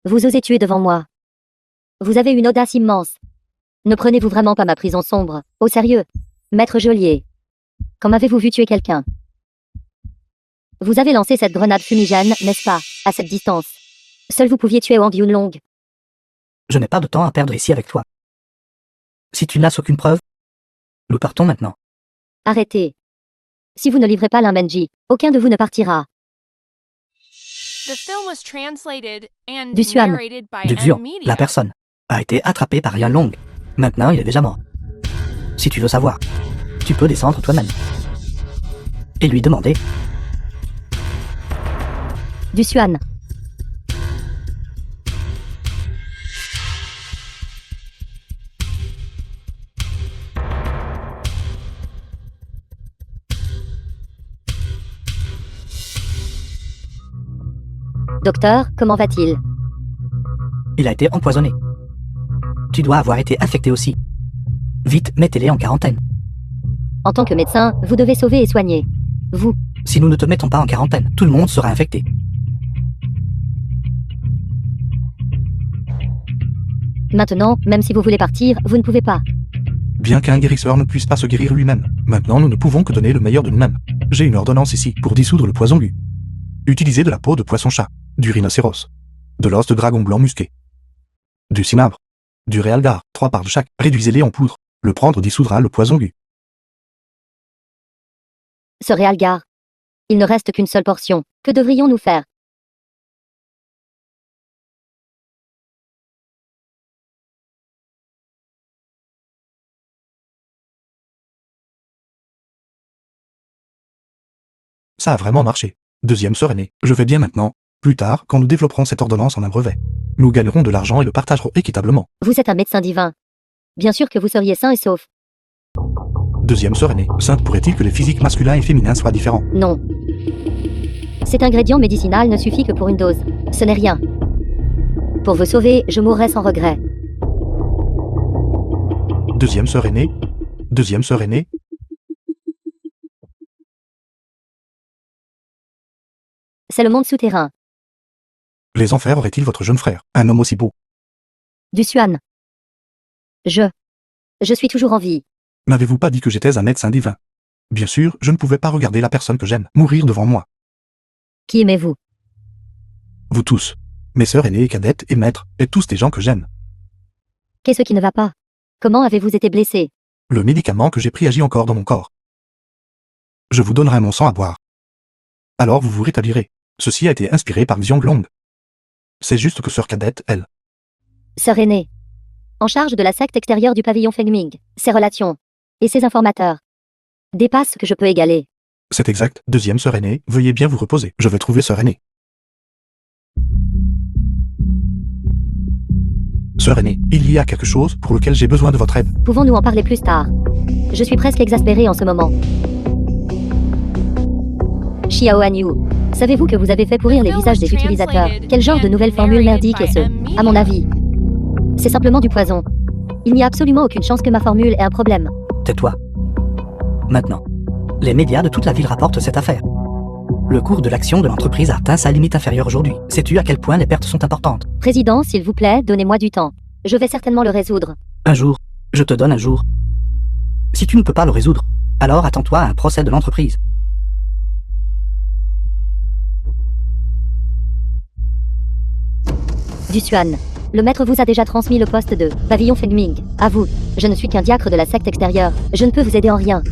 Vous osez tuer devant moi. Vous avez une audace immense. Ne prenez-vous vraiment pas ma prison sombre au sérieux? Maître geôlier. Quand m'avez-vous vu tuer quelqu'un? Vous avez lancé cette grenade fumigène, n'est-ce pas, à cette distance? Seul vous pouviez tuer Wang Yunlong. Je n'ai pas de temps à perdre ici avec toi. Si tu n'as aucune preuve, nous partons maintenant. Arrêtez. Si vous ne livrez pas l'Inmenji, aucun de vous ne partira. The film was translated and Du Xuan. narrated by Duc Xuan, Media. la personne, a été attrapée par Yan Long. Maintenant, il est déjà mort. Si tu veux savoir, tu peux descendre toi-même. Et lui demander. Du Xuan. Docteur, comment va-t-il? Il a été empoisonné. Tu dois avoir été infecté aussi. Vite, mettez-les en quarantaine. En tant que médecin, vous devez sauver et soigner. Vous, Si nous ne te mettons pas en quarantaine, tout le monde sera infecté. maintenant, même si vous voulez partir, vous ne pouvez pas. Bien qu'un guérisseur ne puisse pas se guérir lui-même, maintenant nous ne pouvons que donner le meilleur de nous-mêmes. J'ai une ordonnance ici pour dissoudre le poison gu. Utilisez de la peau de poisson-chat, du rhinocéros, de l'os de dragon blanc musqué, du cinabre, du réalgar, 3 parts de chaque. Réduisez-les en poudre. Le prendre dissoudra le poison gu. Ce réalgar. Il ne reste qu'une seule portion. Que devrions-nous faire? Ça a vraiment marché. Deuxième sœur aînée. Je vais bien maintenant. Plus tard, quand nous développerons cette ordonnance en un brevet, nous gagnerons de l'argent et le partagerons équitablement. Vous êtes un médecin divin. Bien sûr que vous seriez sain et sauf. Deuxième sœur aînée. Sainte pourrait-il que les physiques masculins et féminins soient différents? Non. Cet ingrédient médicinal ne suffit que pour une dose. Ce n'est rien. Pour vous sauver, je mourrai sans regret. Deuxième sœur aînée. Deuxième sœur aînée. C'est le monde souterrain. Les enfers auraient-ils votre jeune frère, un homme aussi beau? Du Suan. Je suis toujours en vie. N'avez-vous pas dit que j'étais un médecin divin? Bien sûr, je ne pouvais pas regarder la personne que j'aime mourir devant moi. Qui aimez-vous? Vous tous. Mes sœurs aînées et cadettes et maîtres, et tous des gens que j'aime. Qu'est-ce qui ne va pas? Comment avez-vous été blessé? Le médicament que j'ai pris agit encore dans mon corps. Je vous donnerai mon sang à boire. Alors vous vous rétablirez. Ceci a été inspiré par Xianglong. C'est juste que sœur cadette, elle. Sœur aînée. En charge de la secte extérieure du pavillon Fengming. Ses relations. Et ses informateurs. Dépassent ce que je peux égaler. C'est exact. Deuxième sœur aînée, veuillez bien vous reposer. Je vais trouver sœur aînée. Sœur aînée, il y a quelque chose pour lequel j'ai besoin de votre aide. Pouvons-nous en parler plus tard? Je suis presque exaspérée en ce moment. Xiao Hanyu. Savez-vous que vous avez fait pourrir les visages des utilisateurs? Quel genre de nouvelle formule merdique est ce? À mon avis, c'est simplement du poison. Il n'y a absolument aucune chance que ma formule ait un problème. Tais-toi. Maintenant, les médias de toute la ville rapportent cette affaire. Le cours de l'action de l'entreprise a atteint sa limite inférieure aujourd'hui. Sais-tu à quel point les pertes sont importantes? Président, s'il vous plaît, donnez-moi du temps. Je vais certainement le résoudre. Un jour, je te donne un jour. Si tu ne peux pas le résoudre, alors attends-toi à un procès de l'entreprise. Du Suan. Le maître vous a déjà transmis le poste de pavillon Fengming. À vous. Je ne suis qu'un diacre de la secte extérieure. Je ne peux vous aider en rien.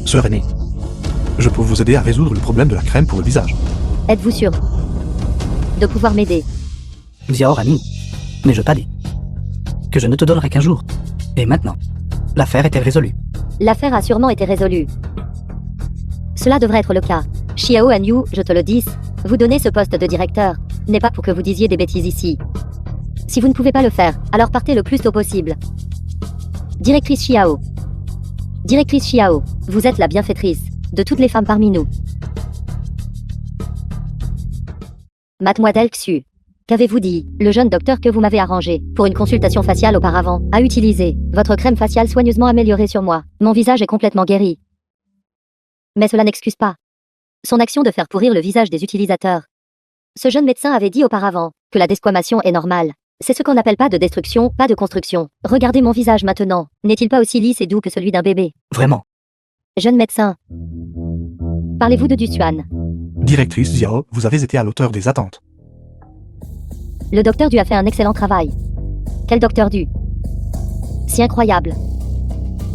Sœur aînée, je peux vous aider à résoudre le problème de la crème pour le visage. Êtes-vous sûr de pouvoir m'aider? Xiao Rami. Mais je t'ai dit que je ne te donnerai qu'un jour. Et maintenant, l'affaire était résolue. L'affaire a sûrement été résolue. Cela devrait être le cas. Xiao Hanyu, je te le dis, vous donner ce poste de directeur n'est pas pour que vous disiez des bêtises ici. Si vous ne pouvez pas le faire, alors partez le plus tôt possible. Directrice Xiao. Directrice Xiao, vous êtes la bienfaitrice de toutes les femmes parmi nous. Mademoiselle Xu. Qu'avez-vous dit? Le jeune docteur que vous m'avez arrangé pour une consultation faciale auparavant a utilisé votre crème faciale soigneusement améliorée sur moi. Mon visage est complètement guéri. Mais cela n'excuse pas son action de faire pourrir le visage des utilisateurs. Ce jeune médecin avait dit auparavant que la desquamation est normale. C'est ce qu'on n'appelle pas de destruction, pas de construction. Regardez mon visage maintenant. N'est-il pas aussi lisse et doux que celui d'un bébé? Vraiment. Jeune médecin. Parlez-vous de Dusuan? Directrice Xiao, vous avez été à l'auteur des attentes. Le docteur Du a fait un excellent travail. Quel docteur Du? Si incroyable.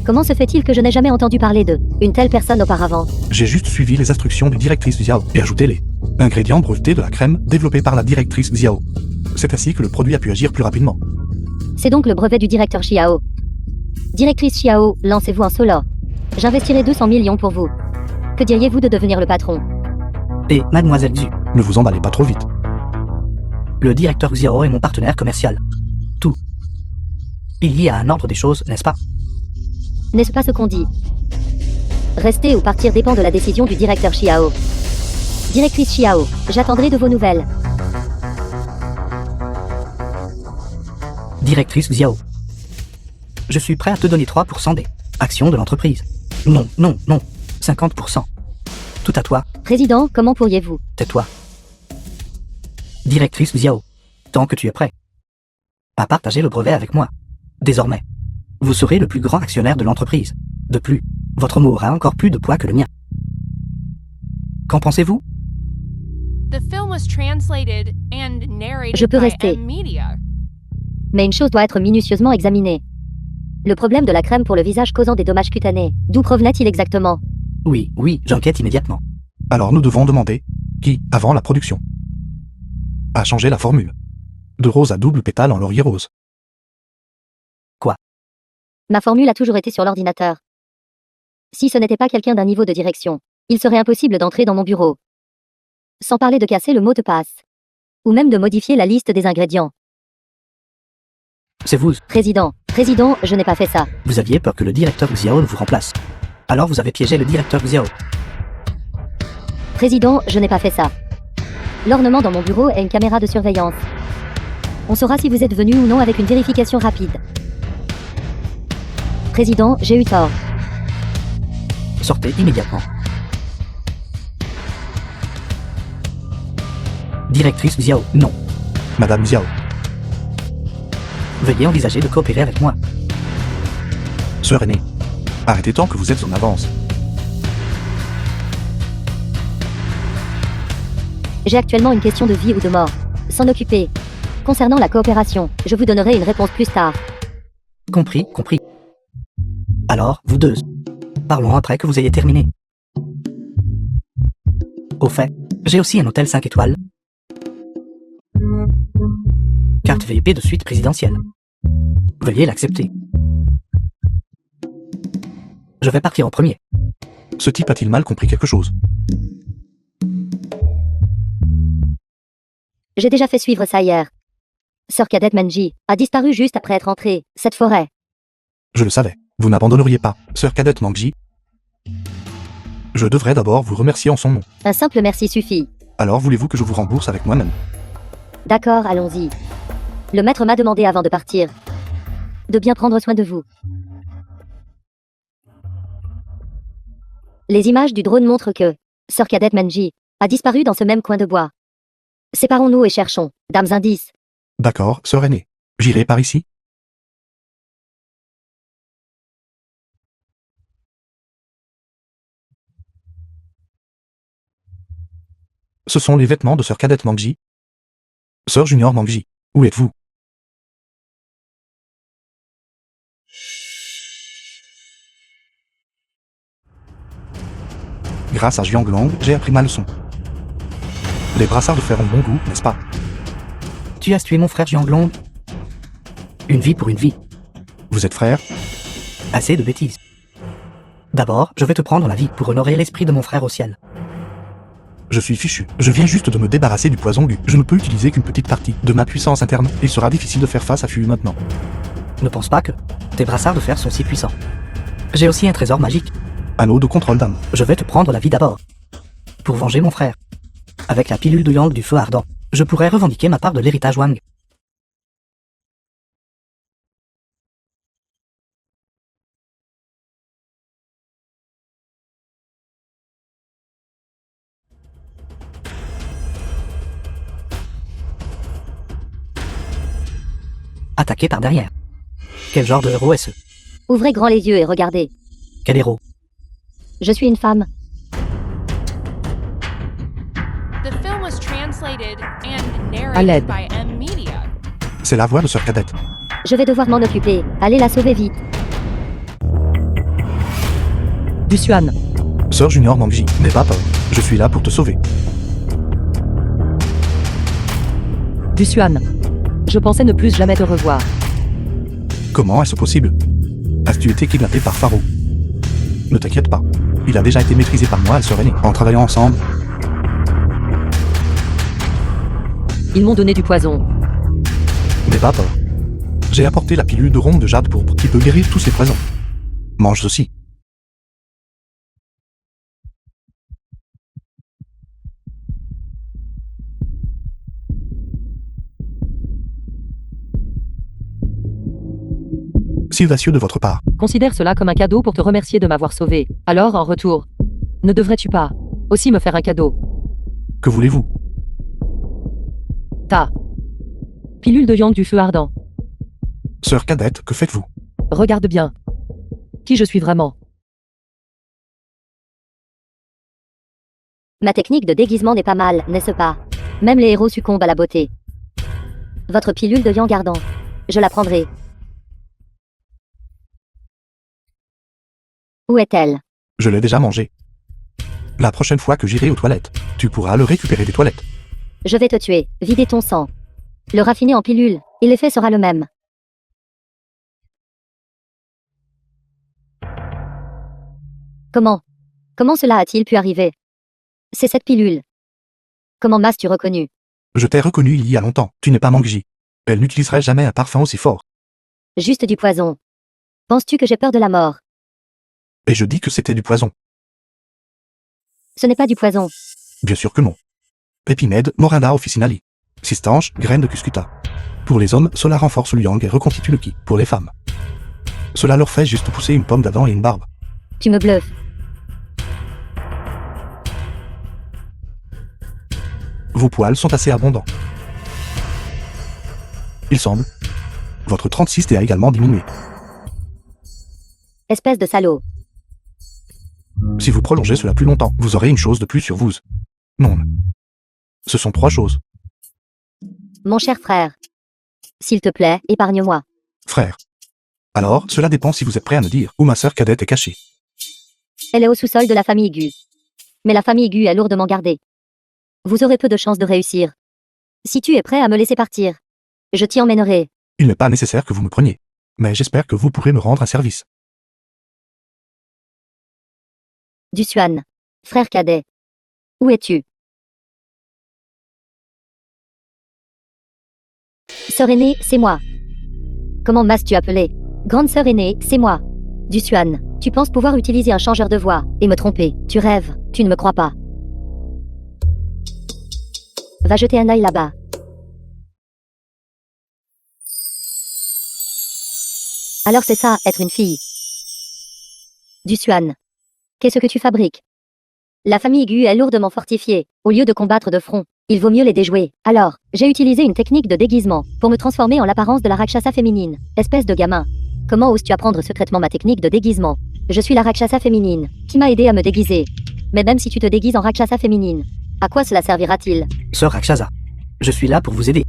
Comment se fait-il que je n'ai jamais entendu parler de une telle personne auparavant? J'ai juste suivi les instructions du directrice Xiao et ajouté les ingrédients brevetés de la crème développée par la directrice Xiao. C'est ainsi que le produit a pu agir plus rapidement. C'est donc le brevet du directeur Xiao. Directrice Xiao, lancez-vous en solo. J'investirai 200 millions pour vous. Que diriez-vous de devenir le patron? Et mademoiselle Xu, Ne vous emballez pas trop vite. le directeur Xiao est mon partenaire commercial. Tout. Il y a un ordre des choses, n'est-ce pas? N'est-ce pas ce qu'on dit? Rester ou partir dépend de la décision du directeur Xiao. Directrice Xiao, j'attendrai de vos nouvelles. Directrice Xiao. Je suis prêt à te donner 3% des actions de l'entreprise. Non, non, non. 50%. Tout à toi. Président, comment pourriez-vous? Tais-toi. Directrice Xiao. Tant que tu es prêt à partager le brevet avec moi. Désormais, vous serez le plus grand actionnaire de l'entreprise. De plus, votre mot aura encore plus de poids que le mien. Qu'en pensez-vous? The film was translated and narrated Je peux by rester. M Media. Mais une chose doit être minutieusement examinée. Le problème de la crème pour le visage causant des dommages cutanés. D'où provenait-il exactement? Oui, oui, j'enquête immédiatement. Alors nous devons demander qui, avant la production, a changé la formule de rose à double pétale en laurier rose. Ma formule a toujours été sur l'ordinateur. Si ce n'était pas quelqu'un d'un niveau de direction, il serait impossible d'entrer dans mon bureau. Sans parler de casser le mot de passe. Ou même de modifier la liste des ingrédients. C'est vous. Président, je n'ai pas fait ça. Vous aviez peur que le directeur Xiao vous remplace. Alors vous avez piégé le directeur Xiao. Président, je n'ai pas fait ça. L'ornement dans mon bureau est une caméra de surveillance. On saura si vous êtes venu ou non avec une vérification rapide. Président, j'ai eu tort. Sortez immédiatement. Directrice Xiao, non. Madame Xiao, Veuillez envisager de coopérer avec moi. sœur aînée, arrêtez tant que vous êtes en avance. J'ai actuellement une question de vie ou de mort. S'en occuper. Concernant la coopération, je vous donnerai une réponse plus tard. Compris, compris. Alors, vous deux. Parlons après que vous ayez terminé. Au fait, j'ai aussi un hôtel 5 étoiles. Carte VIP de suite présidentielle. Veuillez l'accepter. Je vais partir en premier. Ce type a-t-il mal compris quelque chose? J'ai déjà fait suivre ça hier. Sœur cadette Manji a disparu juste après être entrée, cette forêt. Je le savais, vous n'abandonneriez pas, sœur cadette Mangji. Je devrais d'abord vous remercier en son nom. Un simple merci suffit. Alors voulez-vous que je vous rembourse avec moi-même? D'accord, allons-y. Le maître m'a demandé avant de partir de bien prendre soin de vous. Les images du drone montrent que Sœur cadette Manji a disparu dans ce même coin de bois. Séparons-nous et cherchons, dames indices. D'accord, sœur aînée. J'irai par ici? Ce sont les vêtements de sœur cadette Mangji. Sœur junior Mangji, où êtes-vous? Grâce à Jianglong, j'ai appris ma leçon. Les brassards de fer ont bon goût, n'est-ce pas? Tu as tué mon frère Jianglong. Une vie pour une vie. Vous êtes frère? Assez de bêtises. D'abord, je vais te prendre la vie pour honorer l'esprit de mon frère au ciel. Je suis fichu. Je viens juste de me débarrasser du poison Gu. Je ne peux utiliser qu'une petite partie de ma puissance interne. Il sera difficile de faire face à Fu maintenant. Ne pense pas que tes brassards de fer sont si puissants. J'ai aussi un trésor magique. Anneau de contrôle d'âme. Je vais te prendre la vie d'abord. Pour venger mon frère. Avec la pilule de Yang du feu ardent, je pourrais revendiquer ma part de l'héritage Wang. Attaqué par derrière. Quel genre de héros est-ce? Ouvrez grand les yeux et regardez. Quel héros? Je suis une femme. The film was translated and À l'aide. narrated by M Media. C'est la voix de sœur cadette. Je vais devoir m'en occuper. Allez la sauver vite. Dusuan, Sœur junior Mangji, n'aie pas peur. Je suis là pour te sauver. Dusuan. Je pensais ne plus jamais te revoir. Comment est-ce possible? As-tu été kidnappé par Pharaoh? Ne t'inquiète pas. Il a déjà été maîtrisé par moi et sœur aînée. En travaillant ensemble, Ils m'ont donné du poison. n'aie pas peur. J'ai apporté la pilule de ronde de jade pourpre qui peut guérir tous ces poisons. Mange ceci. Si audacieux de votre part. Considère cela comme un cadeau pour te remercier de m'avoir sauvé. Alors, en retour, ne devrais-tu pas aussi me faire un cadeau? Que voulez-vous? Ta pilule de yang du feu ardent. Sœur cadette, que faites-vous? Regarde bien. Qui je suis vraiment. Ma technique de déguisement n'est pas mal, n'est-ce pas? Même les héros succombent à la beauté. Votre pilule de yang ardent. Je la prendrai. Où est-elle? Je l'ai déjà mangé. La prochaine fois que j'irai aux toilettes, tu pourras le récupérer des toilettes. Je vais te tuer, vider ton sang. Le raffiner en pilule, et l'effet sera le même. Comment cela a-t-il pu arriver? C'est cette pilule. Comment m'as-tu reconnu? Je t'ai reconnu il y a longtemps, tu n'es pas Mangji. Elle n'utiliserait jamais un parfum aussi fort. Juste du poison. Penses-tu que j'ai peur de la mort? Et je dis que c'était du poison. Ce n'est pas du poison. Bien sûr que non. Épimède, Morinda officinali. Cistanche, graine de cuscuta. Pour les hommes, cela renforce le yang et reconstitue le ki. Pour les femmes, cela leur fait juste pousser une pomme d'Adam et une barbe. Tu me bluffes. Vos poils sont assez abondants. Il semble. Votre 36 a également diminué. Espèce de salaud. Si vous prolongez cela plus longtemps, vous aurez une chose de plus sur vous. Non. Ce sont 3 choses. Mon cher frère. S'il te plaît, épargne-moi. Frère. Alors, cela dépend si vous êtes prêt à me dire où ma sœur cadette est cachée. Elle est au sous-sol de la famille Gu. Mais la famille Gu est lourdement gardée. Vous aurez peu de chances de réussir. Si tu es prêt à me laisser partir, je t'y emmènerai. Il n'est pas nécessaire que vous me preniez. Mais j'espère que vous pourrez me rendre un service. Dusuan. Frère cadet. Où es-tu? Sœur aînée, c'est moi. Comment m'as-tu appelé? Grande sœur aînée, c'est moi. Dusuan, tu penses pouvoir utiliser un changeur de voix et me tromper? Tu rêves, tu ne me crois pas. Va jeter un œil là-bas. Alors c'est ça, être une fille. Dusuan. Qu'est-ce que tu fabriques? La famille Gu est lourdement fortifiée. Au lieu de combattre de front, il vaut mieux les déjouer. Alors, j'ai utilisé une technique de déguisement pour me transformer en l'apparence de la Rakshasa féminine. Espèce de gamin. Comment oses-tu apprendre secrètement ma technique de déguisement? Je suis la Rakshasa féminine, qui m'a aidé à me déguiser. Mais même si tu te déguises en Rakshasa féminine, à quoi cela servira-t-il? Sœur Rakshasa, je suis là pour vous aider.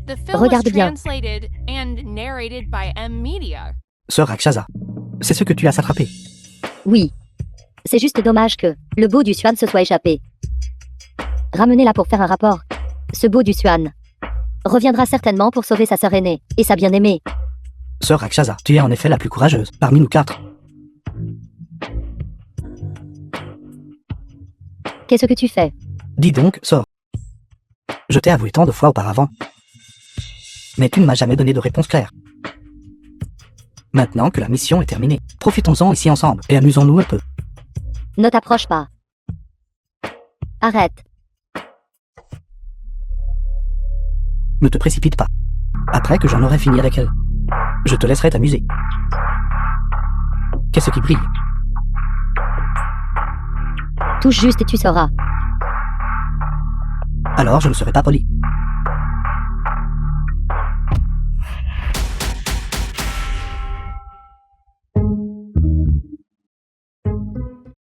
The film was Regarde bien. translated and narrated by M Media. Sœur Rakshasa, c'est ce que tu as attrapé. Oui. C'est juste dommage que le beau du Suan se soit échappé. Ramenez-la pour faire un rapport. Ce beau du Suan reviendra certainement pour sauver sa sœur aînée et sa bien-aimée. Sœur Rakshasa, tu es en effet la plus courageuse parmi nous 4. Qu'est-ce que tu fais? Dis donc, sors. Je t'ai avoué tant de fois auparavant. Mais tu ne m'as jamais donné de réponse claire. Maintenant que la mission est terminée, profitons-en ici ensemble et amusons-nous un peu. Ne t'approche pas. Arrête. Ne te précipite pas. Après que j'en aurai fini avec elle, je te laisserai t'amuser. Qu'est-ce qui brille? Touche juste et tu sauras. Alors je ne serai pas poli.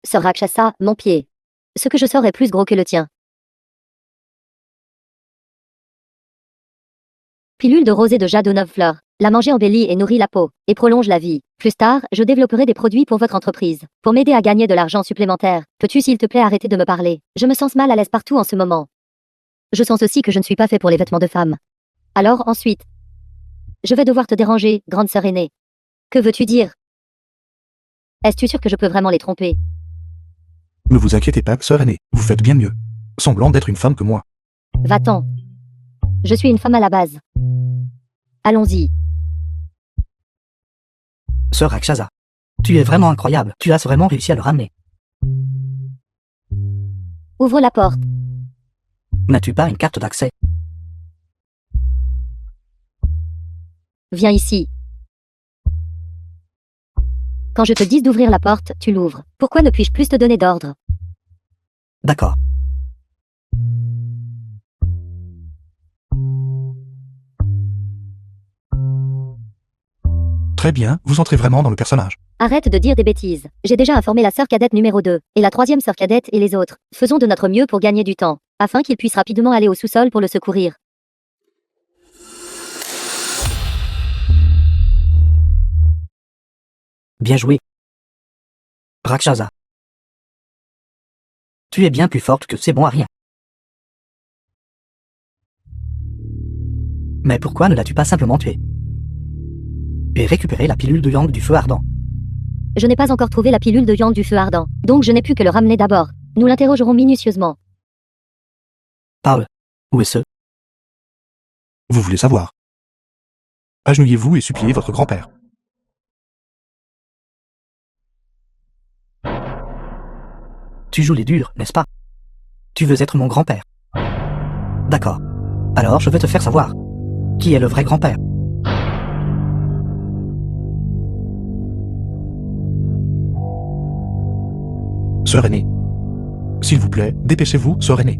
Sœur Rakshasa, mon pied. Ce que je sors est plus gros que le tien. Pilule de rosée de jade aux 9 fleurs. La manger embellit et nourrit la peau, et prolonge la vie. Plus tard, je développerai des produits pour votre entreprise. Pour m'aider à gagner de l'argent supplémentaire, peux-tu s'il te plaît arrêter de me parler? Je me sens mal à l'aise partout en ce moment. Je sens aussi que je ne suis pas fait pour les vêtements de femme. Alors ensuite, je vais devoir te déranger, grande sœur aînée. Que veux-tu dire? Es-tu sûr que je peux vraiment les tromper? Ne vous inquiétez pas, sœur aînée, vous faites bien mieux. Semblant d'être une femme que moi. Va-t'en. Je suis une femme à la base. Allons-y. Sœur Rakshasa, tu es vraiment incroyable. Tu as vraiment réussi à le ramener. Ouvre la porte. N'as-tu pas une carte d'accès? Viens ici. Quand je te dis d'ouvrir la porte, tu l'ouvres. Pourquoi ne puis-je plus te donner d'ordre? D'accord. Très bien, vous entrez vraiment dans le personnage. Arrête de dire des bêtises. J'ai déjà informé la sœur cadette numéro 2, et la troisième sœur cadette et les autres. Faisons de notre mieux pour gagner du temps, afin qu'ils puissent rapidement aller au sous-sol pour le secourir. Bien joué. Rakshasa. Tu es bien plus forte que c'est bon à rien. Mais pourquoi ne l'as-tu pas simplement tué? Et récupéré la pilule de Yang du feu ardent. Je n'ai pas encore trouvé la pilule de Yang du feu ardent, donc je n'ai pu que le ramener d'abord. Nous l'interrogerons minutieusement. Parle. Où est ce? Vous voulez savoir. Agenouillez-vous et suppliez votre grand-père. Tu joues les durs, n'est-ce pas? Tu veux être mon grand-père. D'accord. Alors je vais te faire savoir. Qui est le vrai grand-père? Sœur aînée. S'il vous plaît, dépêchez-vous, sœur aînée.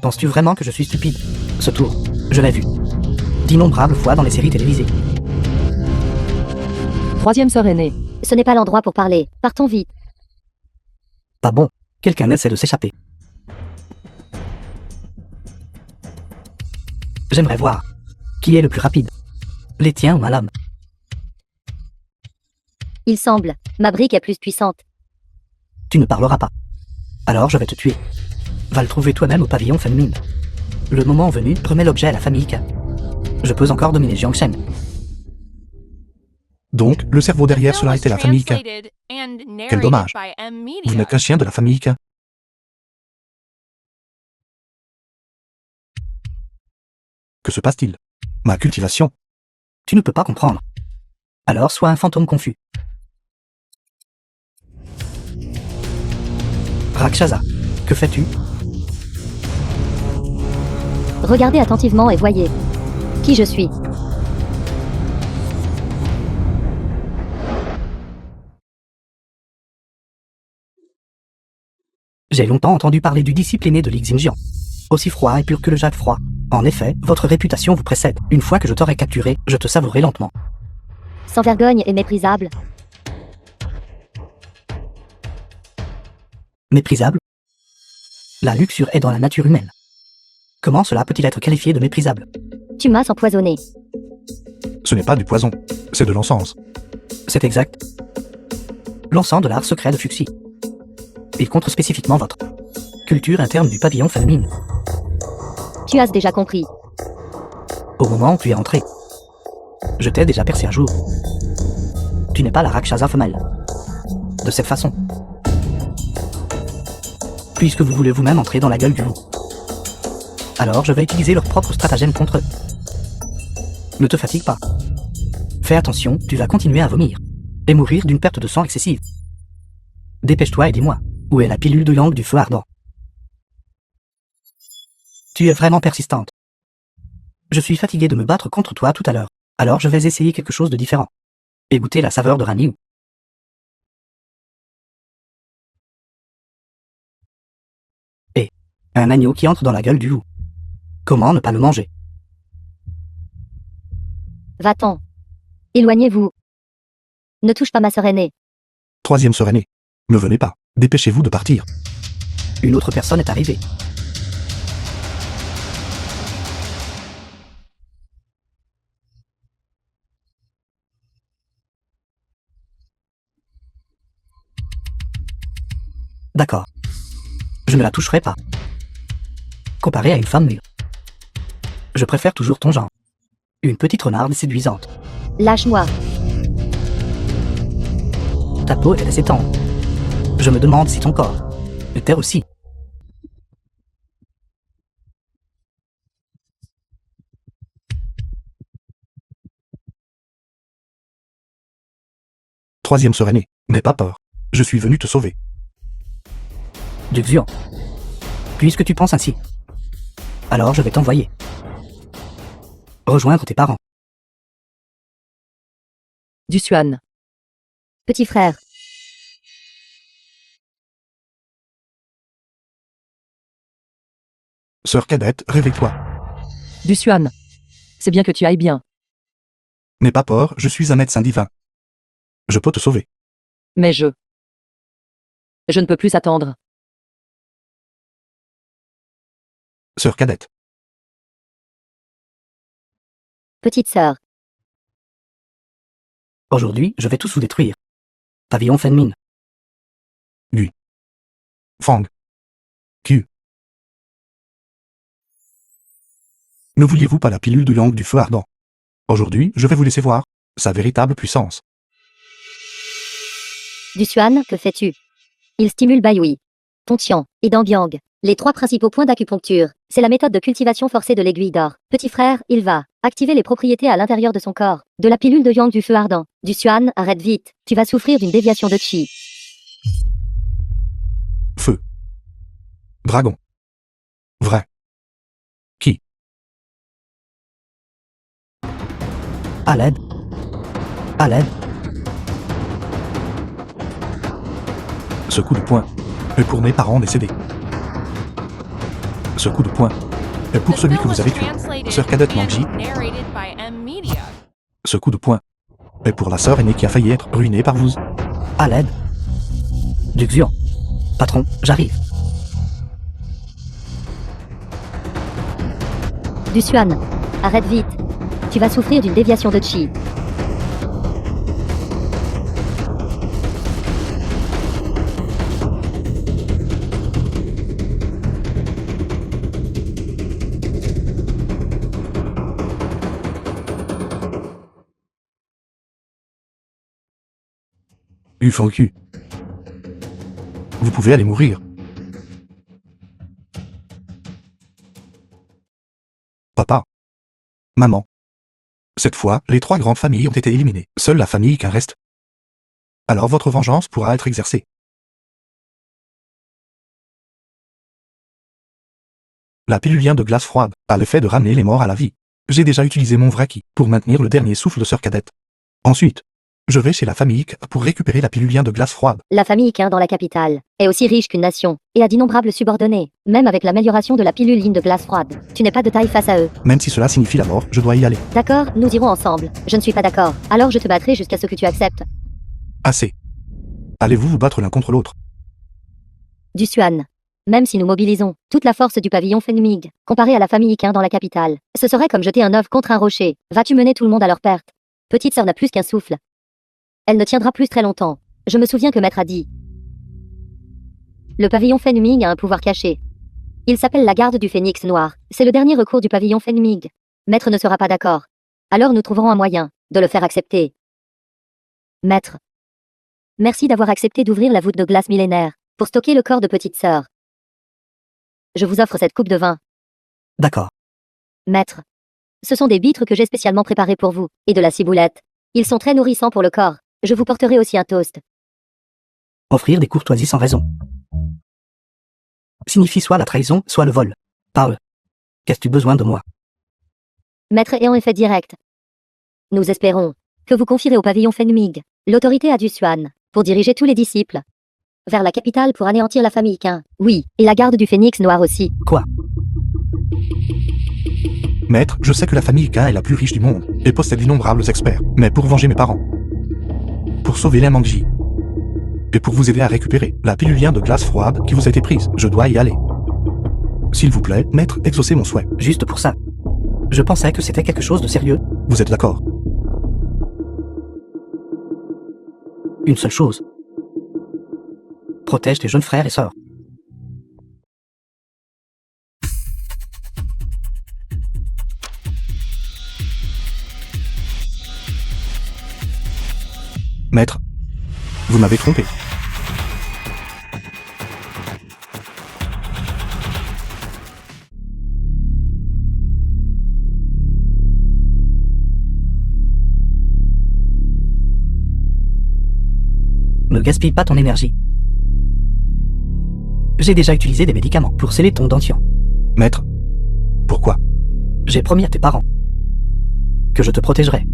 Penses-tu vraiment que je suis stupide? Ce tour, je l'ai vu. D'innombrables fois dans les séries télévisées. Troisième sœur aînée. Ce n'est pas l'endroit pour parler. Partons vite. Pas bon, quelqu'un essaie de s'échapper. J'aimerais voir. Qui est le plus rapide? Les tiens ou ma lame? Il semble. Ma brique est plus puissante. Tu ne parleras pas. Alors je vais te tuer. Va le trouver toi-même au pavillon féminine. Le moment venu, remets l'objet à la famille K. Je peux encore dominer Jiangshen. Donc, le cerveau derrière cela était la famille K. Quel dommage. Vous n'êtes qu'un chien de la famille K. Que se passe-t-il? Ma cultivation. Tu ne peux pas comprendre. Alors sois un fantôme confus. Rakshasa, que fais-tu? Regardez attentivement et voyez. Qui je suis. J'ai longtemps entendu parler du disciple aîné de Lixinjiang. Aussi froid et pur que le jade froid. En effet, votre réputation vous précède. Une fois que je t'aurai capturé, je te savourerai lentement. Sans vergogne et méprisable. Méprisable? La luxure est dans la nature humaine. Comment cela peut-il être qualifié de méprisable? Tu m'as empoisonné. Ce n'est pas du poison, c'est de l'encens. C'est exact. L'encens de l'art secret de Fuxi. Il contre spécifiquement votre culture interne du pavillon féminine. Tu as déjà compris. Au moment où tu es entré, je t'ai déjà percé un jour. Tu n'es pas la Rakshasa femelle. De cette façon. Puisque vous voulez vous-même entrer dans la gueule du loup. Alors je vais utiliser leur propre stratagème contre eux. Ne te fatigue pas. Fais attention, tu vas continuer à vomir. Et mourir d'une perte de sang excessive. Dépêche-toi et dis-moi, où est la pilule de Yang du feu ardent? Tu es vraiment persistante. Je suis fatigué de me battre contre toi tout à l'heure. Alors je vais essayer quelque chose de différent. Et goûter la saveur de Raniou. Et un agneau qui entre dans la gueule du loup. Comment ne pas le manger? Va-t'en. Éloignez-vous. Ne touche pas ma sœur aînée. Troisième sœur aînée. Ne venez pas. Dépêchez-vous de partir. Une autre personne est arrivée. D'accord. Je ne la toucherai pas. Comparée à une femme mûre. Je préfère toujours ton genre. Une petite renarde séduisante. Lâche-moi. Ta peau est assez tendre. Je me demande si ton corps était aussi. troisième sœur aînée. N'aie pas peur. Je suis venu te sauver. Duc Xuan. Puisque tu penses ainsi, alors je vais t'envoyer rejoindre tes parents. Du Xuan. Petit frère, Sœur cadette, réveille-toi. Du Xuan. C'est bien que tu ailles bien. N'aie pas peur, je suis un médecin divin. Je peux te sauver. Mais je ne peux plus attendre. Sœur cadette, petite sœur, Aujourd'hui, je vais tout sous-détruire. Pavillon Fenmin. Fang. Q. Ne vouliez-vous pas la pilule de Yang du feu ardent? Aujourd'hui, je vais vous laisser voir sa véritable puissance. du Xuan, que fais-tu? Il stimule Baihui, Tontian et Dambiang, les 3 principaux points d'acupuncture. C'est la méthode de cultivation forcée de l'aiguille d'or. Petit frère, il va activer les propriétés à l'intérieur de son corps. De la pilule de Yang du feu ardent. Du Xuan, arrête vite. Tu vas souffrir d'une déviation de chi. Feu. Dragon. Vrai. Qui? À l'aide. À l'aide. Ce coup de poing est pour mes parents décédés. Ce coup de poing est pour The celui film que vous was avez tué. translated Sœur cadette and Mangji. narrated by M Media. Ce coup de poing est pour la sœur aînée qui a failli être ruinée par vous. À l'aide. Duc Xuan. Patron, j'arrive. Du Xuan, arrête vite. Tu vas souffrir d'une déviation de chi. Ufang-Q. Vous pouvez aller mourir. Papa. Maman. Cette fois, les 3 grandes familles ont été éliminées. Seule la famille qu'un reste. Alors votre vengeance pourra être exercée. La pilule de glace froide a l'effet de ramener les morts à la vie. J'ai déjà utilisé mon vrai ki pour maintenir le dernier souffle de sœur cadette. Ensuite, je vais chez la famille K pour récupérer la pilule de glace froide. La famille Qin dans la capitale est aussi riche qu'une nation et a d'innombrables subordonnés. Même avec l'amélioration de la pilule de glace froide, tu n'es pas de taille face à eux. Même si cela signifie la mort, je dois y aller. D'accord, nous irons ensemble. Je ne suis pas d'accord. Alors je te battrai jusqu'à ce que tu acceptes. Assez. Allez-vous vous battre l'un contre l'autre? Du Xuan. Même si nous mobilisons toute la force du pavillon Fenmig, comparé à la famille Qin dans la capitale, ce serait comme jeter un œuf contre un rocher. Vas-tu mener tout le monde à leur perte? Petite sœur n'a plus qu'un souffle. Elle ne tiendra plus très longtemps. Je me souviens que Maître a dit. Le pavillon Fenmig a un pouvoir caché. Il s'appelle la garde du phénix noir. C'est le dernier recours du pavillon Fenmig. Maître ne sera pas d'accord. Alors nous trouverons un moyen de le faire accepter. Maître. Merci d'avoir accepté d'ouvrir la voûte de glace millénaire pour stocker le corps de petite sœur. Je vous offre cette coupe de vin. D'accord. Maître. Ce sont des bitres que j'ai spécialement préparés pour vous, et de la ciboulette. Ils sont très nourrissants pour le corps. Je vous porterai aussi un toast. Offrir des courtoisies sans raison signifie soit la trahison, soit le vol. Parle. Qu'as-tu besoin de moi? Maître est en effet direct. Nous espérons que vous confierez au pavillon Fenmig l'autorité à Du Xuan pour diriger tous les disciples vers la capitale pour anéantir la famille Qin. Oui, et la garde du phénix noir aussi. Quoi? Maître, je sais que la famille K est la plus riche du monde et possède d'innombrables experts. Mais pour venger mes parents, pour sauver les Mangji, et pour vous aider à récupérer la pilule de glace froide qui vous a été prise, je dois y aller. S'il vous plaît, maître, exaucez mon souhait. Juste pour ça. Je pensais que c'était quelque chose de sérieux. Vous êtes d'accord? Une seule chose. Protège tes jeunes frères et sœurs. Maître, vous m'avez trompé. Ne gaspille pas ton énergie. J'ai déjà utilisé des médicaments pour sceller ton dentition. Maître. Pourquoi? J'ai promis à tes parents que je te protégerai.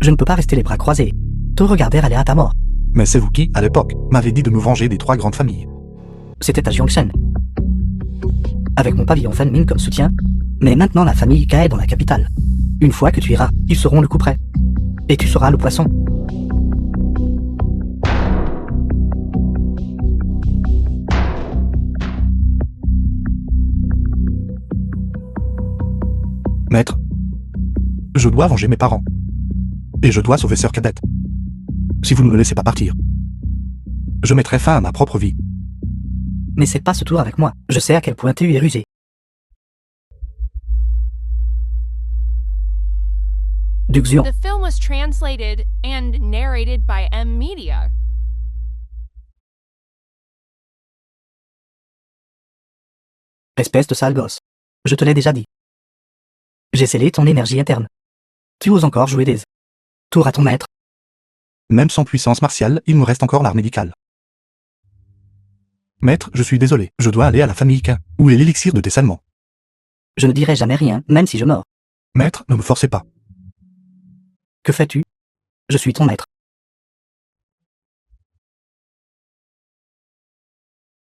Je ne peux pas rester les bras croisés, te regarder aller à ta mort. Mais c'est vous qui, à l'époque, m'avez dit de me venger des 3 grandes familles. C'était à Jiangshan. Avec mon pavillon Fanming comme soutien, mais maintenant la famille Ka est dans la capitale. Une fois que tu iras, ils seront le coup près. Et tu seras le poisson. Maître. Je dois venger mes parents. Et je dois sauver sœur cadette. Si vous ne me laissez pas partir, je mettrai fin à ma propre vie. Mais c'est pas ce tour avec moi. Je sais à quel point tu es rusé. Duxion. The film was translated and narrated by M Media. Espèce de sale gosse. Je te l'ai déjà dit. J'ai scellé ton énergie interne. Tu oses encore jouer des tours à ton maître. Même sans puissance martiale, il me reste encore l'art médical. Maître, je suis désolé, je dois aller à la famille Ka. Où est l'élixir de dessalement? Je ne dirai jamais rien, même si je meurs. Maître, ne me forcez pas. Que fais-tu? Je suis ton maître.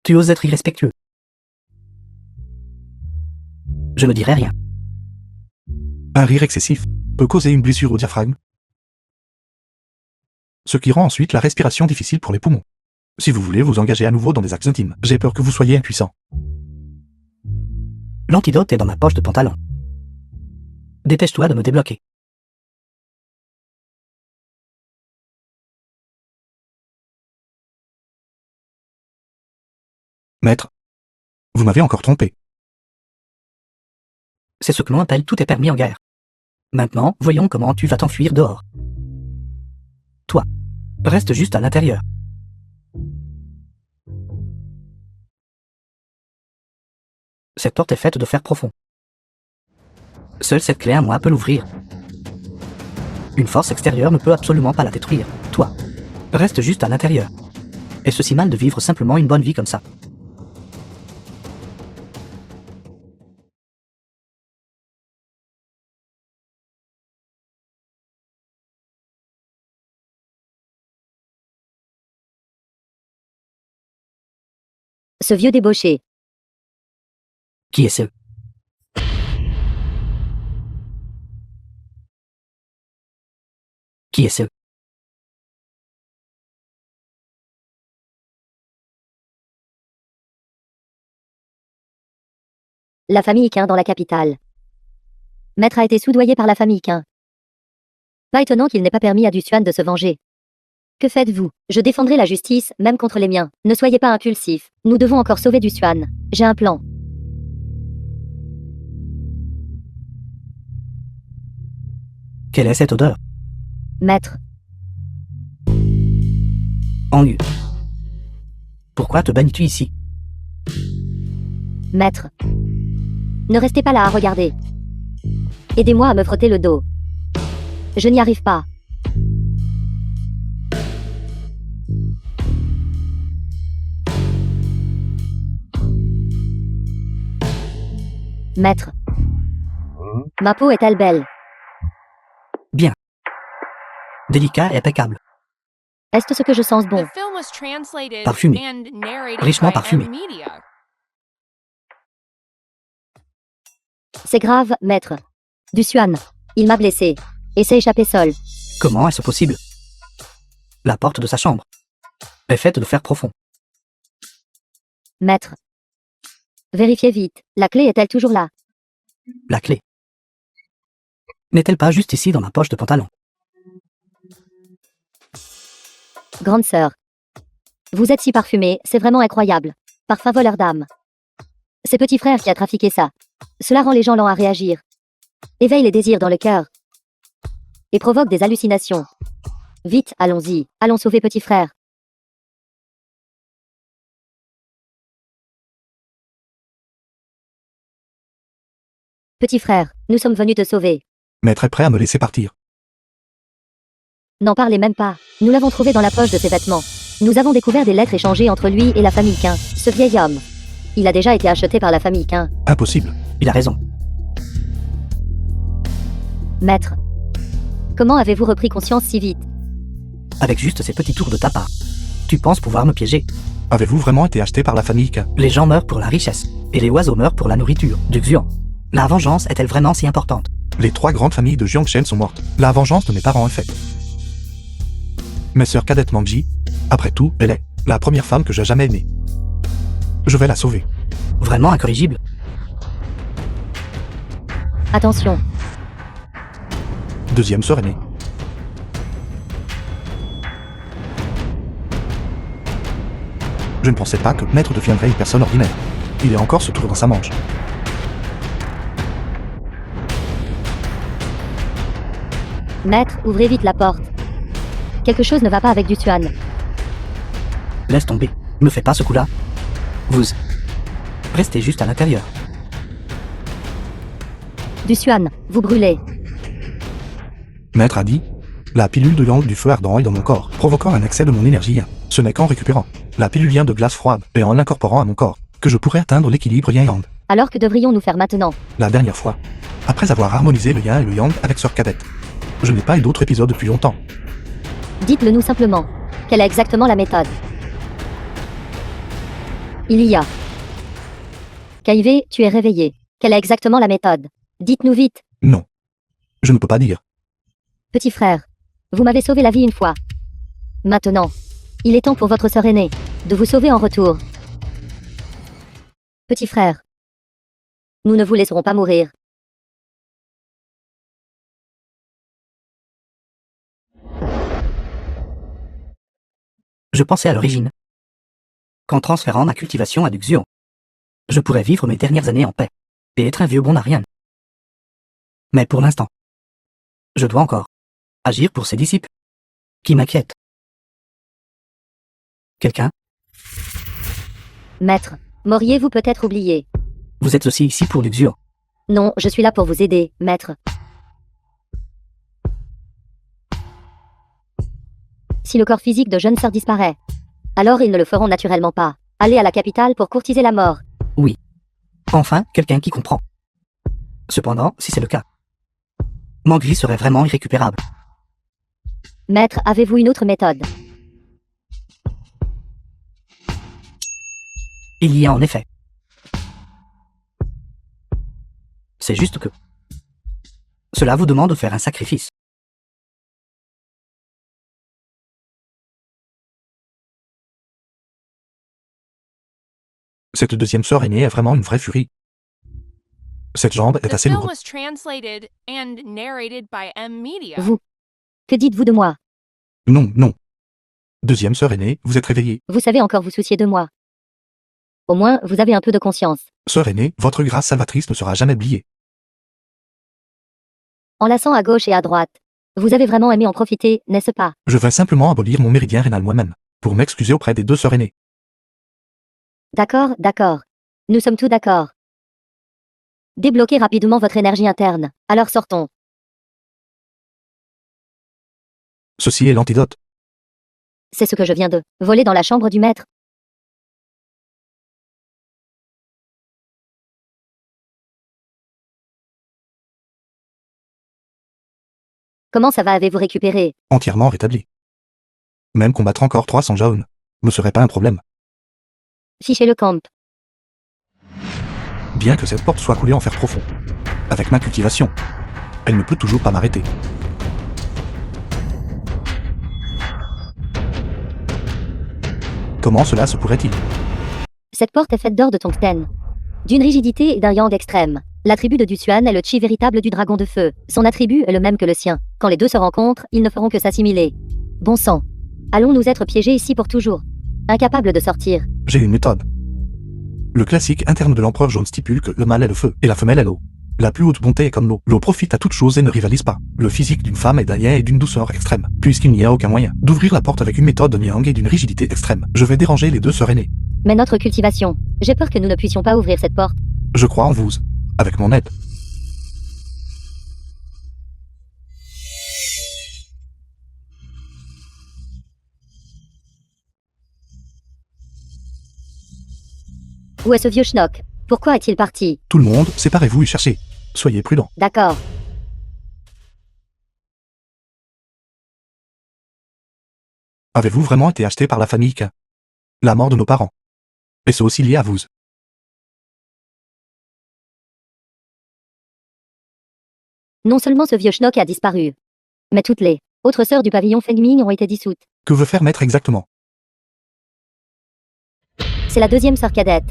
Tu oses être irrespectueux. Je ne dirai rien. Un rire excessif peut causer une blessure au diaphragme, ce qui rend ensuite la respiration difficile pour les poumons. Si vous voulez vous engager à nouveau dans des actes intimes, j'ai peur que vous soyez impuissant. L'antidote est dans ma poche de pantalon. Dépêche-toi de me débloquer. Maître, vous m'avez encore trompé. C'est ce que l'on appelle tout est permis en guerre. Maintenant, voyons comment tu vas t'enfuir dehors. Toi, reste juste à l'intérieur. Cette porte est faite de fer profond. Seule cette clé à moi peut l'ouvrir. Une force extérieure ne peut absolument pas la détruire. Toi, reste juste à l'intérieur. Est-ce si mal de vivre simplement une bonne vie comme ça? Ce vieux débauché. Qui est ce? Qui est ce? La famille Qin dans la capitale. Maître a été soudoyé par la famille Qin. Pas étonnant qu'il n'ait pas permis à Dusuan de se venger. Que faites-vous? Je défendrai la justice, même contre les miens. Ne soyez pas impulsif. Nous devons encore sauver Dusuan. J'ai un plan. Quelle est cette odeur? Maître, Angu. Pourquoi te baignes-tu ici? maître. Ne restez pas là à regarder. Aidez-moi à me frotter le dos. Je n'y arrive pas. Maître. Ma peau est-elle belle? Bien. Délicat et impeccable. Est-ce ce que je sens bon? The film was translated Parfumé. and narrated Richement by parfumé. M Media. C'est grave, maître. Dusuan. Il m'a blessé. Et s'est échappé seul. Comment est-ce possible? La porte de sa chambre est faite de fer profond. Maître. Vérifiez vite. La clé est-elle toujours là? La clé. N'est-elle pas juste ici dans ma poche de pantalon? Grande sœur. Vous êtes si parfumée, c'est vraiment incroyable. Parfum voleur d'âme. C'est petit frère qui a trafiqué ça. Cela rend les gens lents à réagir. Éveille les désirs dans le cœur. Et provoque des hallucinations. Vite, allons-y. Allons sauver petit frère. Petit frère, nous sommes venus te sauver. Maître est prêt à me laisser partir. N'en parlez même pas. Nous l'avons trouvé dans la poche de ses vêtements. Nous avons découvert des lettres échangées entre lui et la famille Quin, ce vieil homme. Il a déjà été acheté par la famille Quin. Impossible. Il a raison. Maître, comment avez-vous repris conscience si vite? Avec juste ces petits tours de ta part. Tu penses pouvoir me piéger? Avez-vous vraiment été acheté par la famille K? Les gens meurent pour la richesse, et les oiseaux meurent pour la nourriture. Du Xian. La vengeance est-elle vraiment si importante? Les 3 grandes familles de Jiangshen sont mortes. La vengeance de mes parents est faite. Mes sœurs cadettes Mangji, après tout, elle est la première femme que j'ai jamais aimée. Je vais la sauver. Vraiment incorrigible? Attention, Deuxième sœur aînée. Je ne pensais pas que Maître deviendrait une personne ordinaire. Il est encore ce tour dans sa manche. maître, ouvrez vite la porte. Quelque chose ne va pas avec du Tuan. Laisse tomber. Me fais pas ce coup-là. Vous. Restez juste à l'intérieur. Du Tuan, vous brûlez. Maître a dit, la pilule de yang du feu ardent est dans mon corps, provoquant un excès de mon énergie. Ce n'est qu'en récupérant la pilule vient de glace froide et en l'incorporant à mon corps que je pourrais atteindre l'équilibre yin-yang. Alors que devrions-nous faire maintenant? La dernière fois, après avoir harmonisé le yin et le yang avec sœur cadette. Je n'ai pas eu d'autre épisode depuis longtemps. Dites-le nous simplement. Quelle est exactement la méthode? Il y a. Kaivé, tu es réveillé. Quelle est exactement la méthode? Dites-nous vite. Non. Je ne peux pas dire. Petit frère, vous m'avez sauvé la vie une fois. Maintenant, il est temps pour votre sœur aînée de vous sauver en retour. Petit frère, nous ne vous laisserons pas mourir. Je pensais à l'origine qu'en transférant ma cultivation à du Xian, je pourrais vivre mes dernières années en paix et être un vieux bon à rien. Mais pour l'instant, je dois encore agir pour ses disciples qui m'inquiètent. Quelqu'un? Maître, m'auriez-vous peut-être oublié? Vous êtes aussi ici pour du Xian. Non, je suis là pour vous aider, maître. Si le corps physique de jeune sœur disparaît, alors ils ne le feront naturellement pas. Allez à la capitale pour courtiser la mort. Oui. Enfin, quelqu'un qui comprend. Cependant, si c'est le cas, Mangri serait vraiment irrécupérable. Maître, avez-vous une autre méthode? Il y a en effet. C'est juste que cela vous demande de faire un sacrifice. Cette deuxième sœur aînée est vraiment une vraie furie. Cette jambe est The assez film lourde. was translated and narrated by M Media. Vous. Que dites-vous de moi? Non, non. Deuxième sœur aînée, vous êtes réveillée. Vous savez encore vous soucier de moi. Au moins, vous avez un peu de conscience. Sœur aînée, votre grâce salvatrice ne sera jamais oubliée. Enlaçant à gauche et à droite. Vous avez vraiment aimé en profiter, n'est-ce pas? Je vais simplement abolir mon méridien rénal moi-même, pour m'excuser auprès des 2 sœurs aînées. D'accord, d'accord. Nous sommes tous d'accord. Débloquez rapidement votre énergie interne. Alors sortons. Ceci est l'antidote. C'est ce que je viens de voler dans la chambre du maître. Comment ça va, avez-vous récupéré? Entièrement rétabli. Même combattre encore 300 jaunes ne serait pas un problème. Fichez le camp. Bien que cette porte soit coulée en fer profond. Avec ma cultivation, elle ne peut toujours pas m'arrêter. Comment cela se pourrait-il? Cette porte est faite d'or de tungstène. D'une rigidité et d'un yang extrême. L'attribut de Dusuan est le chi véritable du dragon de feu. Son attribut est le même que le sien. Quand les deux se rencontrent, ils ne feront que s'assimiler. Bon sang. Allons-nous être piégés ici pour toujours? Incapables de sortir. J'ai une méthode. Le classique interne de l'empereur jaune stipule que le mâle est le feu et la femelle est l'eau. La plus haute bonté est comme l'eau. L'eau profite à toute chose et ne rivalise pas. Le physique d'une femme est d'un yin et d'une douceur extrême, puisqu'il n'y a aucun moyen d'ouvrir la porte avec une méthode de yang et d'une rigidité extrême. Je vais déranger les 2 sœurs aînées. Mais notre cultivation. J'ai peur que nous ne puissions pas ouvrir cette porte. Je crois en vous. Avec mon aide. Où est ce vieux schnock? Pourquoi est-il parti? Tout le monde, séparez-vous et cherchez. Soyez prudents. D'accord. Avez-vous vraiment été acheté par la famille K? La mort de nos parents. Et c'est aussi lié à vous. Non seulement ce vieux schnock a disparu, mais toutes les autres sœurs du pavillon Fengming ont été dissoutes. Que veut faire maître exactement? C'est la deuxième sœur cadette.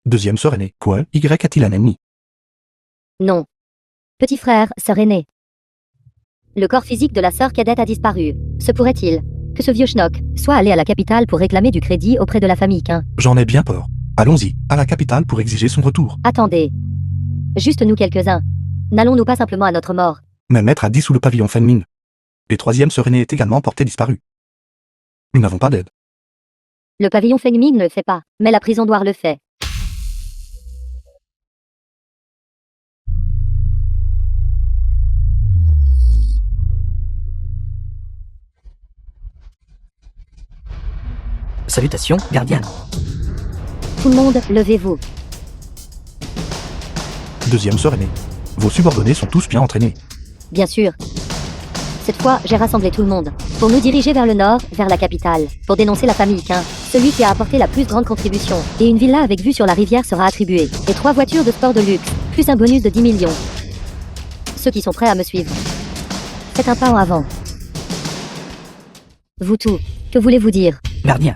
Deuxième sœur aînée. Quoi? Y a-t-il un ennemi? Non. Petit frère, sœur aînée. Le corps physique de la sœur cadette a disparu. Se pourrait-il que ce vieux schnock soit allé à la capitale pour réclamer du crédit auprès de la famille Quin? J'en ai bien peur. Allons-y, à la capitale pour exiger son retour. Attendez. Juste nous quelques-uns. N'allons-nous pas simplement à notre mort? Mais maître a dit sous le pavillon Fenmin. Et troisième sœur aînée est également portée disparue. Nous n'avons pas d'aide. Le pavillon Fengming ne le fait pas, mais la prison Noire le fait. Salutations, gardienne. Tout le monde, levez-vous. Deuxième sœur aînée. Vos subordonnés sont tous bien entraînés. Bien sûr. Cette fois, j'ai rassemblé tout le monde pour nous diriger vers le nord, vers la capitale, pour dénoncer la famille Quin, celui qui a apporté la plus grande contribution. Et une villa avec vue sur la rivière sera attribuée. Et 3 voitures de sport de luxe, plus un bonus de 10 millions. Ceux qui sont prêts à me suivre. Faites un pas en avant. Vous tout, que voulez-vous dire? Gardien.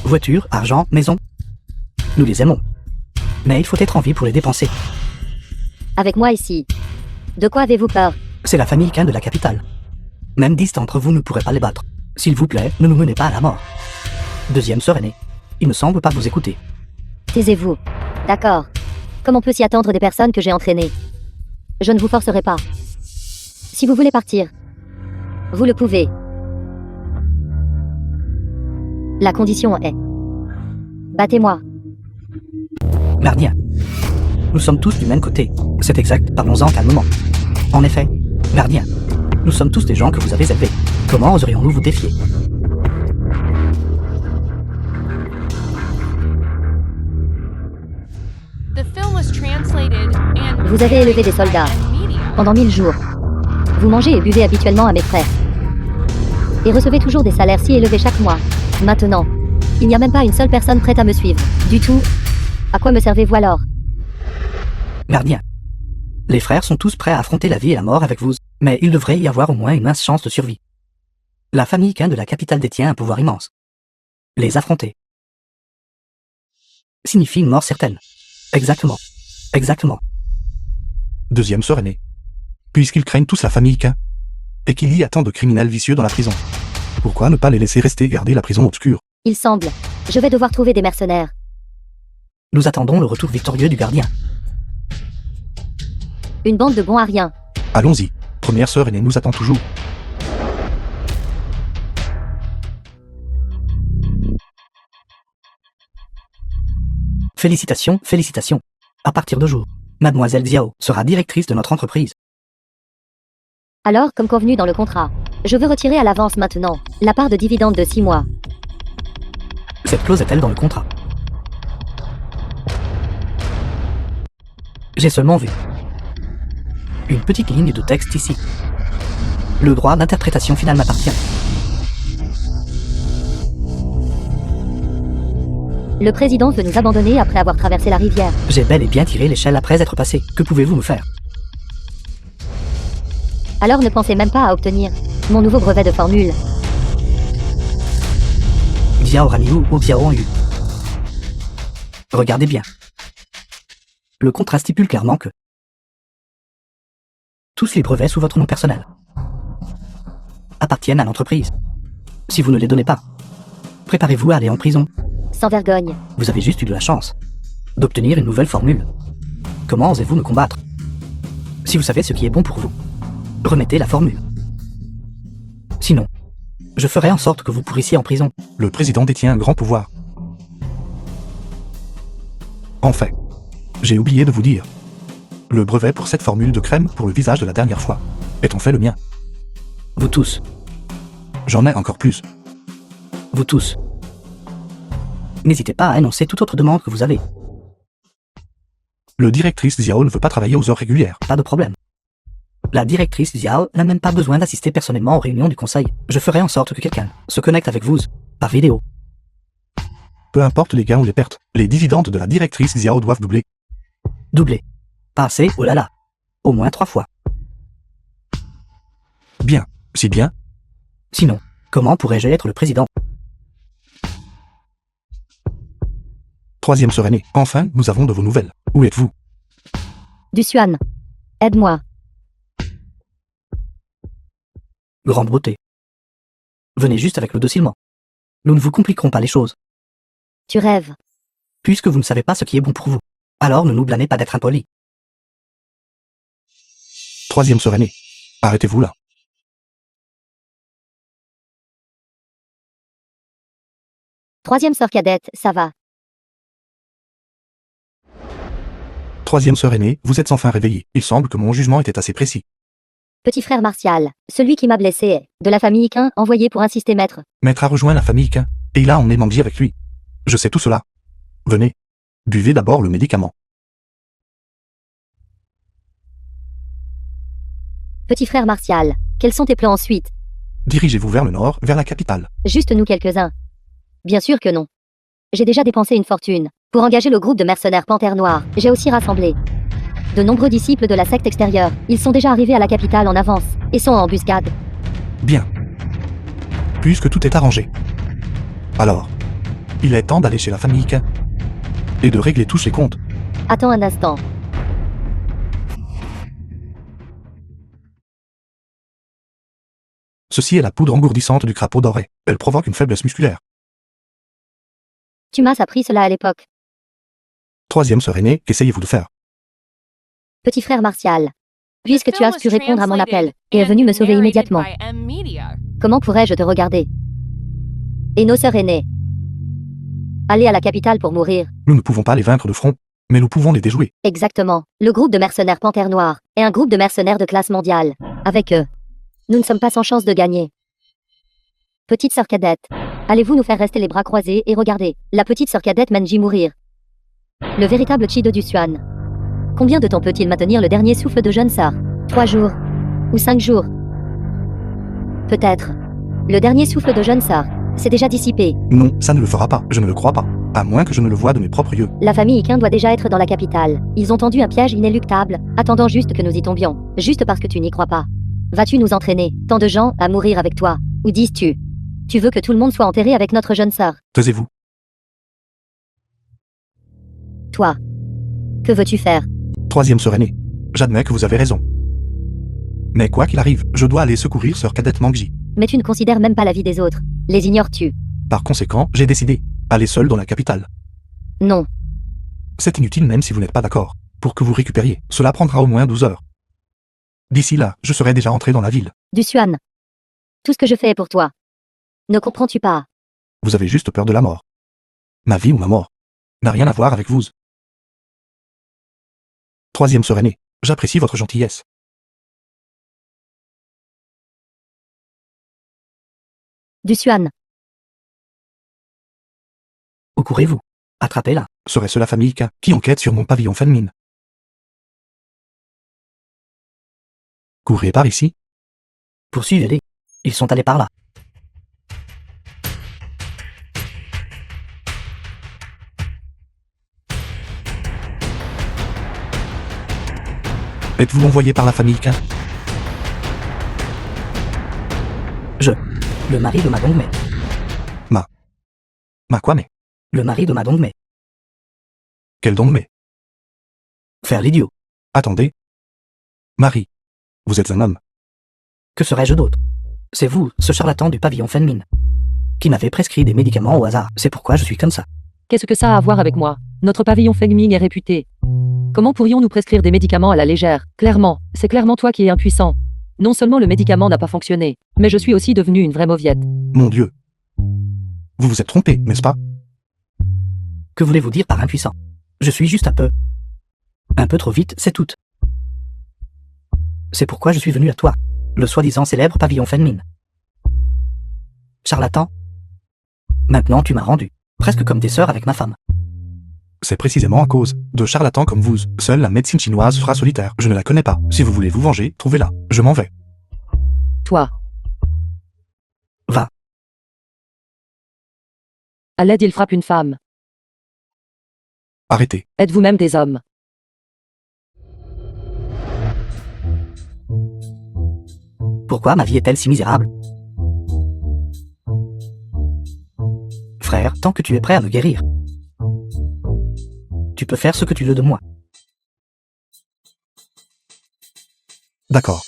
Voiture, argent, maison. Nous les aimons. Mais il faut être en vie pour les dépenser. Avec moi ici. De quoi avez-vous peur? C'est la famille Quin de la capitale. Même 10 d'entre vous ne pourraient pas les battre. S'il vous plaît, ne nous menez pas à la mort. Deuxième sœur aînée. Il ne semble pas vous écouter. Taisez-vous. D'accord. Comme on peut s'y attendre des personnes que j'ai entraînées? Je ne vous forcerai pas. Si vous voulez partir, vous le pouvez. La condition est... Battez-moi. Gardien. Nous sommes tous du même côté. C'est exact, parlons-en calmement. En effet, gardien, nous sommes tous des gens que vous avez élevés. Comment oserions-nous vous défier? The film was translated and Vous avez élevé des soldats pendant 1000 jours. Vous mangez et buvez habituellement à mes frais. Et recevez toujours des salaires si élevés chaque mois. Maintenant, il n'y a même pas une seule personne prête à me suivre. Du tout. À quoi me servez-vous alors? Gardien. Les frères sont tous prêts à affronter la vie et la mort avec vous, mais il devrait y avoir au moins une mince chance de survie. La famille Quin de la capitale détient un pouvoir immense. Les affronter signifie une mort certaine. Exactement. Exactement. Deuxième sœur aînée. Puisqu'ils craignent tous la famille K, et qu'il y a tant de criminels vicieux dans la prison, pourquoi ne pas les laisser rester garder la prison obscure? Il semble. Je vais devoir trouver des mercenaires. Nous attendons le retour victorieux du gardien. Une bande de bons à rien. Allons-y. Première sœur aînée nous attend toujours. Félicitations, félicitations. À partir de jour, Mademoiselle Xiao sera directrice de notre entreprise. Alors, comme convenu dans le contrat, je veux retirer à l'avance maintenant la part de dividende de 6 mois. Cette clause est-elle dans le contrat? J'ai seulement vu une petite ligne de texte ici. Le droit d'interprétation final m'appartient. Le président veut nous abandonner après avoir traversé la rivière. J'ai bel et bien tiré l'échelle après être passé. Que pouvez-vous me faire? Alors ne pensez même pas à obtenir mon nouveau brevet de formule. Xiao Raniou ou Xiao Yu. Regardez bien. Le contrat stipule clairement que tous les brevets sous votre nom personnel appartiennent à l'entreprise. Si vous ne les donnez pas, préparez-vous à aller en prison. Sans vergogne. Vous avez juste eu de la chance d'obtenir une nouvelle formule. Comment osez-vous me combattre? Si vous savez ce qui est bon pour vous, remettez la formule. Sinon, je ferai en sorte que vous pourrissiez en prison. Le président détient un grand pouvoir. En fait, j'ai oublié de vous dire. Le brevet pour cette formule de crème pour le visage de la dernière fois est en fait le mien. Vous tous. J'en ai encore plus. Vous tous. N'hésitez pas à énoncer toute autre demande que vous avez. Le directrice Xiao ne veut pas travailler aux heures régulières. Pas de problème. La directrice Xiao n'a même pas besoin d'assister personnellement aux réunions du conseil. Je ferai en sorte que quelqu'un se connecte avec vous, par vidéo. Peu importe les gains ou les pertes, les dividendes de la directrice Xiao doivent doubler. Doubler. Pas assez, oh là là. Au moins 3 fois. Bien. Si bien, Sinon, comment pourrais-je être le président? troisième sœur aînée. Enfin, nous avons de vos nouvelles. Où êtes-vous? Dusuan. Aide-moi. Grande beauté. Venez juste avec le docilement. Nous ne vous compliquerons pas les choses. Tu rêves. Puisque vous ne savez pas ce qui est bon pour vous. Alors ne nous blâmez pas d'être impolis. Troisième sœur aînée. Arrêtez-vous là. Troisième sœur cadette, ça va. Troisième sœur aînée, vous êtes enfin réveillée. Il semble que mon jugement était assez précis. Petit frère Martial, celui qui m'a blessé est de la famille Iquin, envoyé pour insister maître. Maître a rejoint la famille Quin, et il a emmené Mangji avec lui. Je sais tout cela. Venez. Buvez d'abord le médicament. Petit frère Martial, quels sont tes plans ensuite? Dirigez-vous vers le nord, vers la capitale. Juste nous quelques-uns. Bien sûr que non. J'ai déjà dépensé une fortune pour engager le groupe de mercenaires Panthère Noire. J'ai aussi rassemblé de nombreux disciples de la secte extérieure. Ils sont déjà arrivés à la capitale en avance et sont en embuscade. Bien. Puisque tout est arrangé. Alors, il est temps d'aller chez la famille Quin et de régler tous les comptes. Attends un instant. Ceci est la poudre engourdissante du crapaud doré. Elle provoque une faiblesse musculaire. Tu m'as appris cela à l'époque. Troisième sœur aînée, qu'essayez-vous de faire? Petit frère Martial, puisque The tu as film su was répondre à mon appel translated et est venu me and sauver narrated immédiatement, by M Media. comment pourrais-je te regarder? Et nos sœurs aînées? Aller à la capitale pour mourir. Nous ne pouvons pas les vaincre de front, mais nous pouvons les déjouer. Exactement. Le groupe de mercenaires Panthère Noire est un groupe de mercenaires de classe mondiale. Avec eux, nous ne sommes pas sans chance de gagner. Petite sœur cadette, allez-vous nous faire rester les bras croisés et regarder la petite sœur cadette Manji mourir? Le véritable chi de Dusuan. Combien de temps peut-il maintenir le dernier souffle de jeune sœur? 3 jours. Ou 5 jours. Peut-être. Le dernier souffle de jeune sœur s'est déjà dissipé. Non, ça ne le fera pas, je ne le crois pas. À moins que je ne le voie de mes propres yeux. La famille Iquin doit déjà être dans la capitale. Ils ont tendu un piège inéluctable, attendant juste que nous y tombions. Juste parce que tu n'y crois pas. Vas-tu nous entraîner, tant de gens, à mourir avec toi? Ou dis-tu? Tu veux que tout le monde soit enterré avec notre jeune sœur? Taisez-vous. Toi. Que veux-tu faire? Troisième sœur aînée. J'admets que vous avez raison. Mais quoi qu'il arrive, je dois aller secourir sœur cadette Mangji. Mais tu ne considères même pas la vie des autres. Les ignores-tu? Par conséquent, j'ai décidé. Aller seul dans la capitale. Non. C'est inutile même si vous n'êtes pas d'accord. Pour que vous récupériez, cela prendra au moins 12 heures. D'ici là, je serai déjà entré dans la ville. Dusuan. Tout ce que je fais est pour toi. Ne comprends-tu pas? Vous avez juste peur de la mort. Ma vie ou ma mort n'a rien à voir avec vous. Troisième sœur aînée, j'apprécie votre gentillesse. Dusuan. Où courez-vous? Attrapez-la. Serait-ce la famille K qui enquête sur mon pavillon féminine? Courez par ici. Poursuivez-les. Ils sont allés par là. Êtes-vous envoyé par la famille K? Le mari de ma Dongmei. Ma quoi mais? Le mari de ma Dongmei. Quel donc mais? Faire l'idiot. Attendez. Marie. Vous êtes un homme. Que serais-je d'autre? C'est vous, ce charlatan du pavillon féminin, qui m'avez prescrit des médicaments au hasard. C'est pourquoi je suis comme ça. Qu'est-ce que ça a à voir avec moi? Notre pavillon Fengming est réputé. Comment pourrions-nous prescrire des médicaments à la légère? Clairement, c'est clairement toi qui es impuissant. Non seulement le médicament n'a pas fonctionné, mais je suis aussi devenue une vraie mauviette. Mon Dieu. Vous vous êtes trompé, n'est-ce pas? Que voulez-vous dire par impuissant? Je suis juste un peu trop vite, c'est tout. C'est pourquoi je suis venu à toi, le soi-disant célèbre pavillon féminin. Charlatan. Maintenant tu m'as rendu. Presque comme des sœurs avec ma femme. C'est précisément à cause de charlatans comme vous. Seule la médecine chinoise fera solitaire. Je ne la connais pas. Si vous voulez vous venger, trouvez-la. Je m'en vais. Toi. Va. À l'aide, il frappe une femme. Arrêtez. Êtes vous-même des hommes. Pourquoi ma vie est-elle si misérable? Frère, tant que tu es prêt à me guérir, tu peux faire ce que tu veux de moi. D'accord.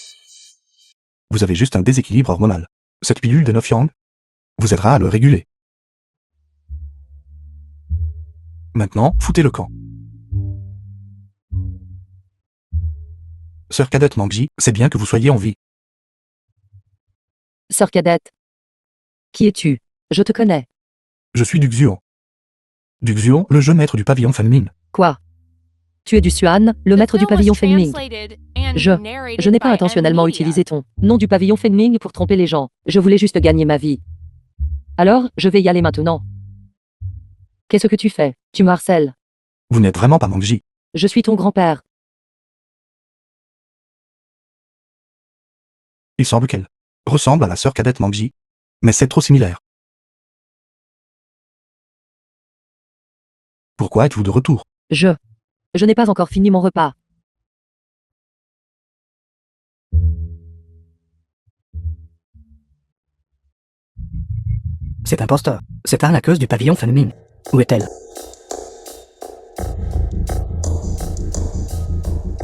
Vous avez juste un déséquilibre hormonal. Cette pilule de 9 yang vous aidera à le réguler. Maintenant, foutez le camp. Sœur cadette Mangji, c'est bien que vous soyez en vie. Sœur cadette. Qui es-tu? Je te connais. Je suis du Xuan. Du Xuan, le jeu maître du pavillon Fanmin. Quoi? Tu es du Xuan, le maître du pavillon Fenming. Je n'ai pas intentionnellement utilisé ton nom du pavillon Fenming pour tromper les gens. Je voulais juste gagner ma vie. Alors, je vais y aller maintenant. Qu'est-ce que tu fais? Tu me harcèles. Vous n'êtes vraiment pas Mangji. Je suis ton grand-père. Il semble qu'elle ressemble à la sœur cadette Mangji, mais c'est trop similaire. Pourquoi êtes-vous de retour? Je n'ai pas encore fini mon repas. C'est imposteur. C'est arnaqueuse du pavillon Fanmin. Où est-elle?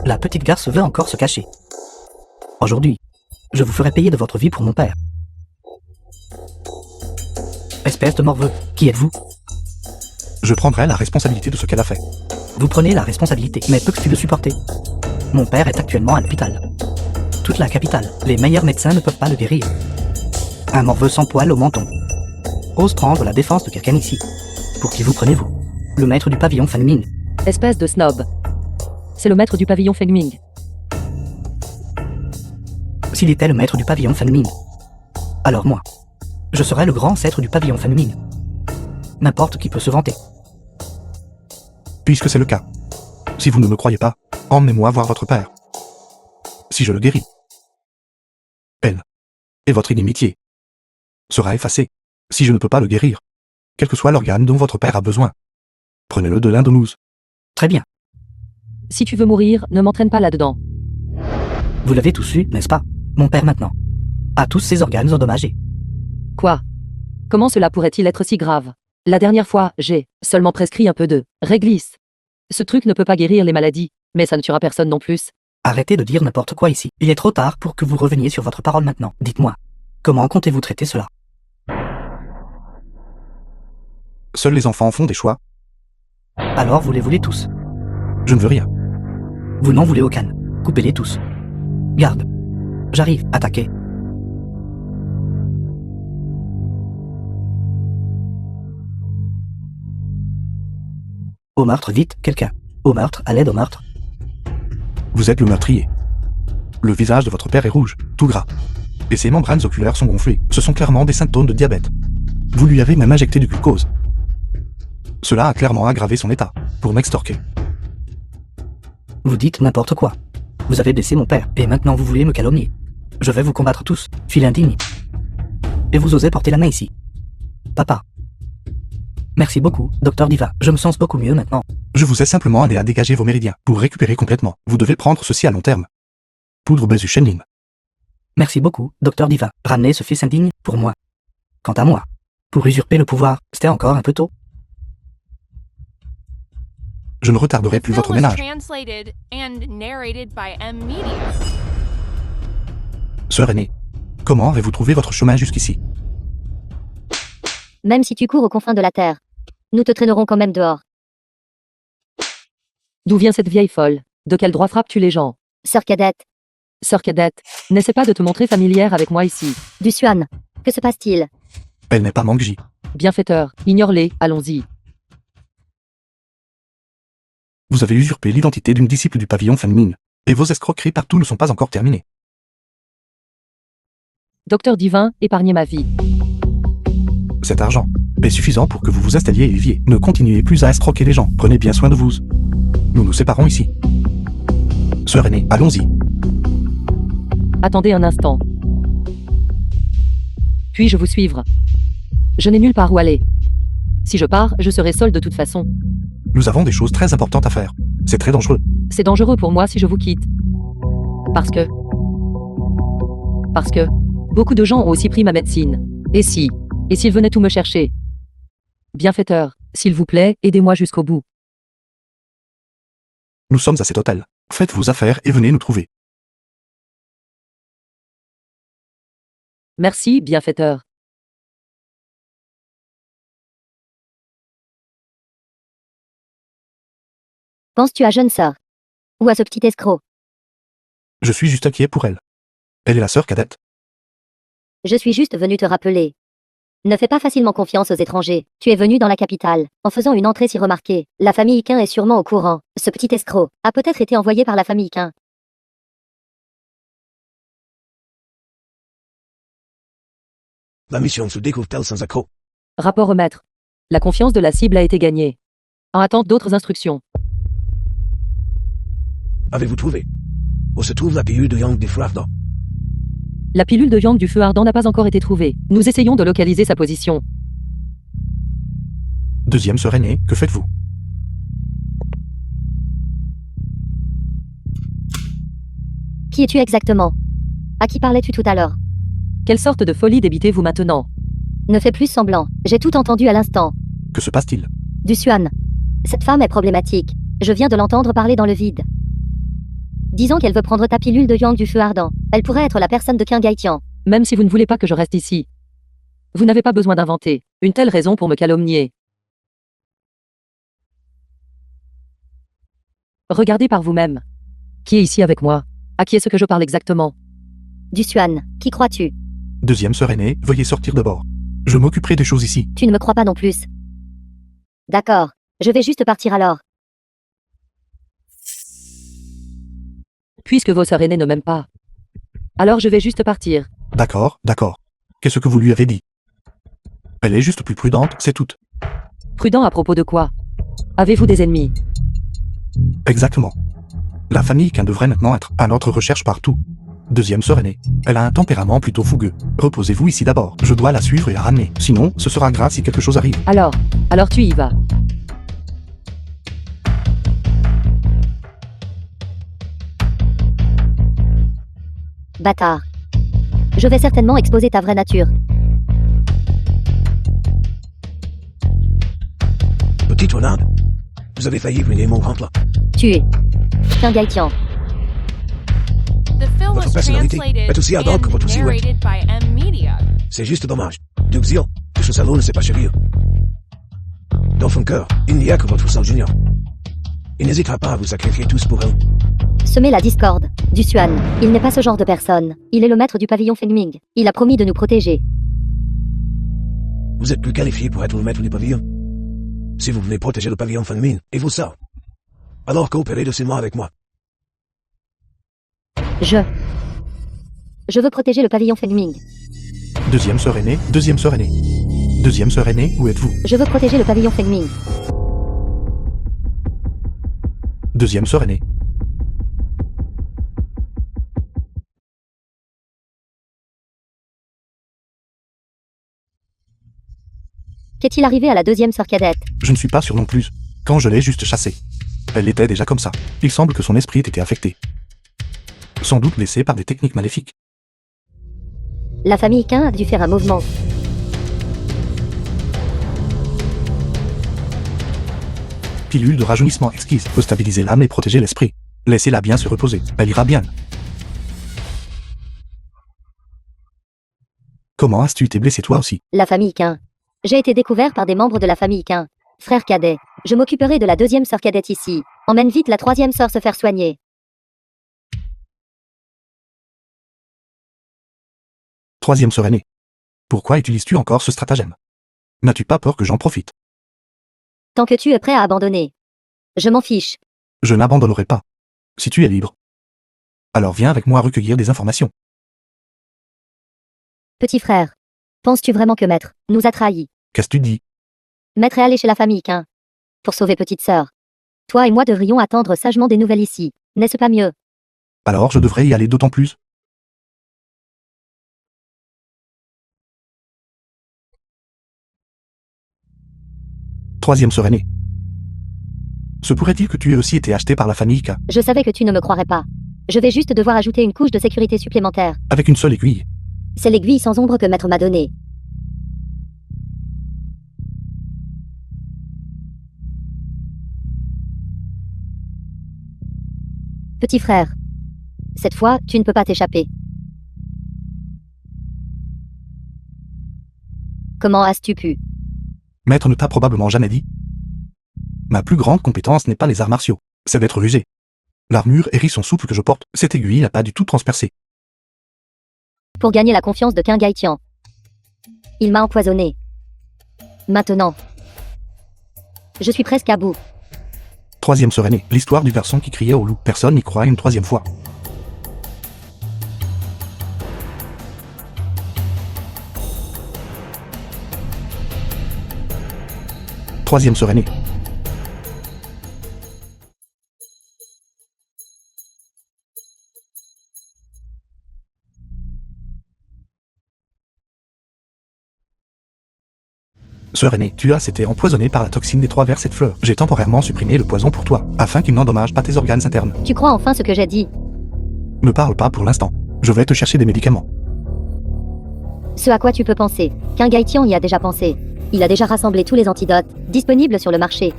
La petite garce veut encore se cacher. Aujourd'hui, je vous ferai payer de votre vie pour mon père. Espèce de morveux, qui êtes-vous? Je prendrai la responsabilité de ce qu'elle a fait. Vous prenez la responsabilité, mais peux-tu le supporter? Mon père est actuellement à l'hôpital. Toute la capitale, les meilleurs médecins ne peuvent pas le guérir. Un morveux sans poil au menton ose prendre la défense de quelqu'un ici. Pour qui vous prenez-vous? Le maître du pavillon Fanmin. Espèce de snob. C'est le maître du pavillon Fengming. S'il était le maître du pavillon Fanmin, alors moi, je serais le grand ancêtre du pavillon Fanmin. N'importe qui peut se vanter. Puisque c'est le cas. Si vous ne me croyez pas, emmenez-moi voir votre père. Si je le guéris, elle et votre inimitié sera effacée. Si je ne peux pas le guérir, quel que soit l'organe dont votre père a besoin, prenez-le de l'un de nous. Très bien. Si tu veux mourir, ne m'entraîne pas là-dedans. Vous l'avez tous su, n'est-ce pas? Mon père maintenant a tous ses organes endommagés. Quoi? Comment cela pourrait-il être si grave? La dernière fois, j'ai seulement prescrit un peu de réglisse. Ce truc ne peut pas guérir les maladies, mais ça ne tuera personne non plus. Arrêtez de dire n'importe quoi ici. Il est trop tard pour que vous reveniez sur votre parole maintenant. Dites-moi, comment comptez-vous traiter cela? Seuls les enfants font des choix. Alors vous les voulez tous. Je ne veux rien. Vous n'en voulez aucun. Coupez-les tous. Garde. J'arrive, attaquez. Au meurtre, vite, quelqu'un. Au meurtre, à l'aide au meurtre. Vous êtes le meurtrier. Le visage de votre père est rouge, tout gras. Et ses membranes oculaires sont gonflées. Ce sont clairement des symptômes de diabète. Vous lui avez même injecté du glucose. Cela a clairement aggravé son état, pour m'extorquer. Vous dites n'importe quoi. Vous avez blessé mon père, et maintenant vous voulez me calomnier. Je vais vous combattre tous, fil indigne. Et vous osez porter la main ici. Papa. Merci beaucoup, Docteur Diva. Je me sens beaucoup mieux maintenant. Je vous ai simplement aidé à dégager vos méridiens, pour récupérer complètement. Vous devez prendre ceci à long terme. Poudre Bezu Shenlin. Merci beaucoup, Docteur Diva. Ramenez ce fils indigne, pour moi. Quant à moi, pour usurper le pouvoir, c'était encore un peu tôt. Je ne retarderai plus votre ménage. Sœur aînée, comment avez-vous trouvé votre chemin jusqu'ici? Même si tu cours aux confins de la terre, nous te traînerons quand même dehors. D'où vient cette vieille folle? De quel droit frappes-tu les gens? Sœur cadette, Sœur cadette, n'essaie pas de te montrer familière avec moi ici. du Xuan, que se passe-t-il? Elle n'est pas Mangji. Bienfaiteur, ignore-les, allons-y. Vous avez usurpé l'identité d'une disciple du pavillon Fanmin, et vos escroqueries partout ne sont pas encore terminées. Docteur divin, épargnez ma vie. Cet argent est suffisant pour que vous vous installiez et viviez. Ne continuez plus à escroquer les gens. Prenez bien soin de vous. Nous nous séparons ici. Sœur aînée, allons-y. Attendez un instant. Puis-je vous suivre? Je n'ai nulle part où aller. Si je pars, je serai seule de toute façon. Nous avons des choses très importantes à faire. C'est très dangereux. C'est dangereux pour moi si je vous quitte. Parce que beaucoup de gens ont aussi pris ma médecine. Et s'ils venaient tout me chercher? Bienfaiteur, s'il vous plaît, aidez-moi jusqu'au bout. Nous sommes à cet hôtel. Faites vos affaires et venez nous trouver. Merci, bienfaiteur. Penses-tu à jeune sœur? Ou à ce petit escroc? Je suis juste inquiet pour elle. Elle est la sœur cadette. Je suis juste venu te rappeler. Ne fais pas facilement confiance aux étrangers. Tu es venu dans la capitale, en faisant une entrée si remarquée. La famille Quin est sûrement au courant. Ce petit escroc a peut-être été envoyé par la famille Quin. La mission se découvre-t-elle sans accroc? Rapport au maître. La confiance de la cible a été gagnée. En attente d'autres instructions. Avez-vous trouvé? Où se trouve la pilule de Yang du feu ardent? La pilule de Yang du feu ardent n'a pas encore été trouvée. Nous essayons de localiser sa position. Deuxième sœur aînée, que faites-vous? Qui es-tu exactement? À qui parlais-tu tout à l'heure? Quelle sorte de folie débitez-vous maintenant? Ne fais plus semblant. J'ai tout entendu à l'instant. Que se passe-t-il? Du Xuan. Cette femme est problématique. Je viens de l'entendre parler dans le vide. Disons qu'elle veut prendre ta pilule de Yang du feu ardent. Elle pourrait être la personne de Qin Gaitian. Même si vous ne voulez pas que je reste ici. Vous n'avez pas besoin d'inventer une telle raison pour me calomnier. Regardez par vous-même. Qui est ici avec moi? À qui est-ce que je parle exactement? Du Xuan. Qui crois-tu? Deuxième sœur aînée, veuillez sortir de bord. Je m'occuperai des choses ici. Tu ne me crois pas non plus. D'accord. Je vais juste partir alors. Puisque vos sœurs aînées ne m'aiment pas. Alors je vais juste partir. D'accord, d'accord. Qu'est-ce que vous lui avez dit? Elle est juste plus prudente, c'est tout. Prudent à propos de quoi? Avez-vous des ennemis? Exactement. La famille Quin devrait maintenant être à notre recherche partout. Deuxième sœur aînée. Elle a un tempérament plutôt fougueux. Reposez-vous ici d'abord. Je dois la suivre et la ramener. Sinon, ce sera grave si quelque chose arrive. Alors tu y vas. Bâtard. Je vais certainement exposer ta vraie nature. Petite renarde. Vous avez failli ruiner mon grand plat. Tu es Qin Gaitian. The film Votre was personnalité translated est aussi ardente que votre and silhouette. narrated by M Media. C'est juste dommage. Duxil, que ce salon ne sait pas chérir. Dans son cœur, il n'y a que votre sœur junior. Il n'hésitera pas à vous sacrifier tous pour elle. Semer la discorde. Du Xuan. Il n'est pas ce genre de personne. Il est le maître du pavillon Fengming. Il a promis de nous protéger. Vous êtes plus qualifié pour être le maître du pavillon. Si vous venez protéger le pavillon Fengmin et vos sœurs, alors coopérez doucement avec moi. Je veux protéger le pavillon Fengming. Deuxième sœur aînée, deuxième sœur aînée. Deuxième sœur aînée, où êtes-vous? Je veux protéger le pavillon Fengming. Deuxième sœur aînée. Qu'est-il arrivé à la deuxième sœur cadette? Je ne suis pas sûr non plus. Quand je l'ai juste chassée. Elle était déjà comme ça. Il semble que son esprit ait été affecté. Sans doute blessé par des techniques maléfiques. La famille Qin a dû faire un mouvement. Pilule de rajeunissement exquise peut stabiliser l'âme et protéger l'esprit. Laissez-la bien se reposer. Elle ira bien. Comment as-tu été blessé toi aussi? La famille Qin. J'ai été découvert par des membres de la famille Qin. Frère cadet. Je m'occuperai de la deuxième sœur cadette ici. Emmène vite la troisième sœur se faire soigner. Troisième sœur aînée. Pourquoi utilises-tu encore ce stratagème? N'as-tu pas peur que j'en profite? Tant que tu es prêt à abandonner. Je m'en fiche. Je n'abandonnerai pas. Si tu es libre. Alors viens avec moi recueillir des informations. Petit frère. Penses-tu vraiment que maître nous a trahis? Qu'est-ce que tu dis? Maître est allé chez la famille Quin. Pour sauver petite sœur. Toi et moi devrions attendre sagement des nouvelles ici. N'est-ce pas mieux? Alors je devrais y aller d'autant plus. Troisième sœur aînée. Se pourrait-il que tu aies aussi été acheté par la famille K, Je savais que tu ne me croirais pas. Je vais juste devoir ajouter une couche de sécurité supplémentaire. avec une seule aiguille? C'est l'aiguille sans ombre que maître m'a donnée. Petit frère. Cette fois, tu ne peux pas t'échapper. Comment as-tu pu? Maître ne t'a probablement jamais dit. Ma plus grande compétence n'est pas les arts martiaux, c'est d'être rusé. L'armure et risson souple que je porte, cette aiguille n'a pas du tout transpercé. Pour gagner la confiance de Qin Gaitian. Il m'a empoisonné. Maintenant. Je suis presque à bout. Troisième sœur aînée, l'histoire du garçon qui criait au loup. Personne n'y croit une troisième fois. Troisième sœur aînée. Sœur aînée, tu as été empoisonnée par la toxine des 3 vers cette fleur. J'ai temporairement supprimé le poison pour toi, afin qu'il n'endommage pas tes organes internes. Tu crois enfin ce que j'ai dit? Ne parle pas pour l'instant. Je vais te chercher des médicaments. Ce à quoi tu peux penser. Qin Gaitian y a déjà pensé. Il a déjà rassemblé tous les antidotes, disponibles sur le marché.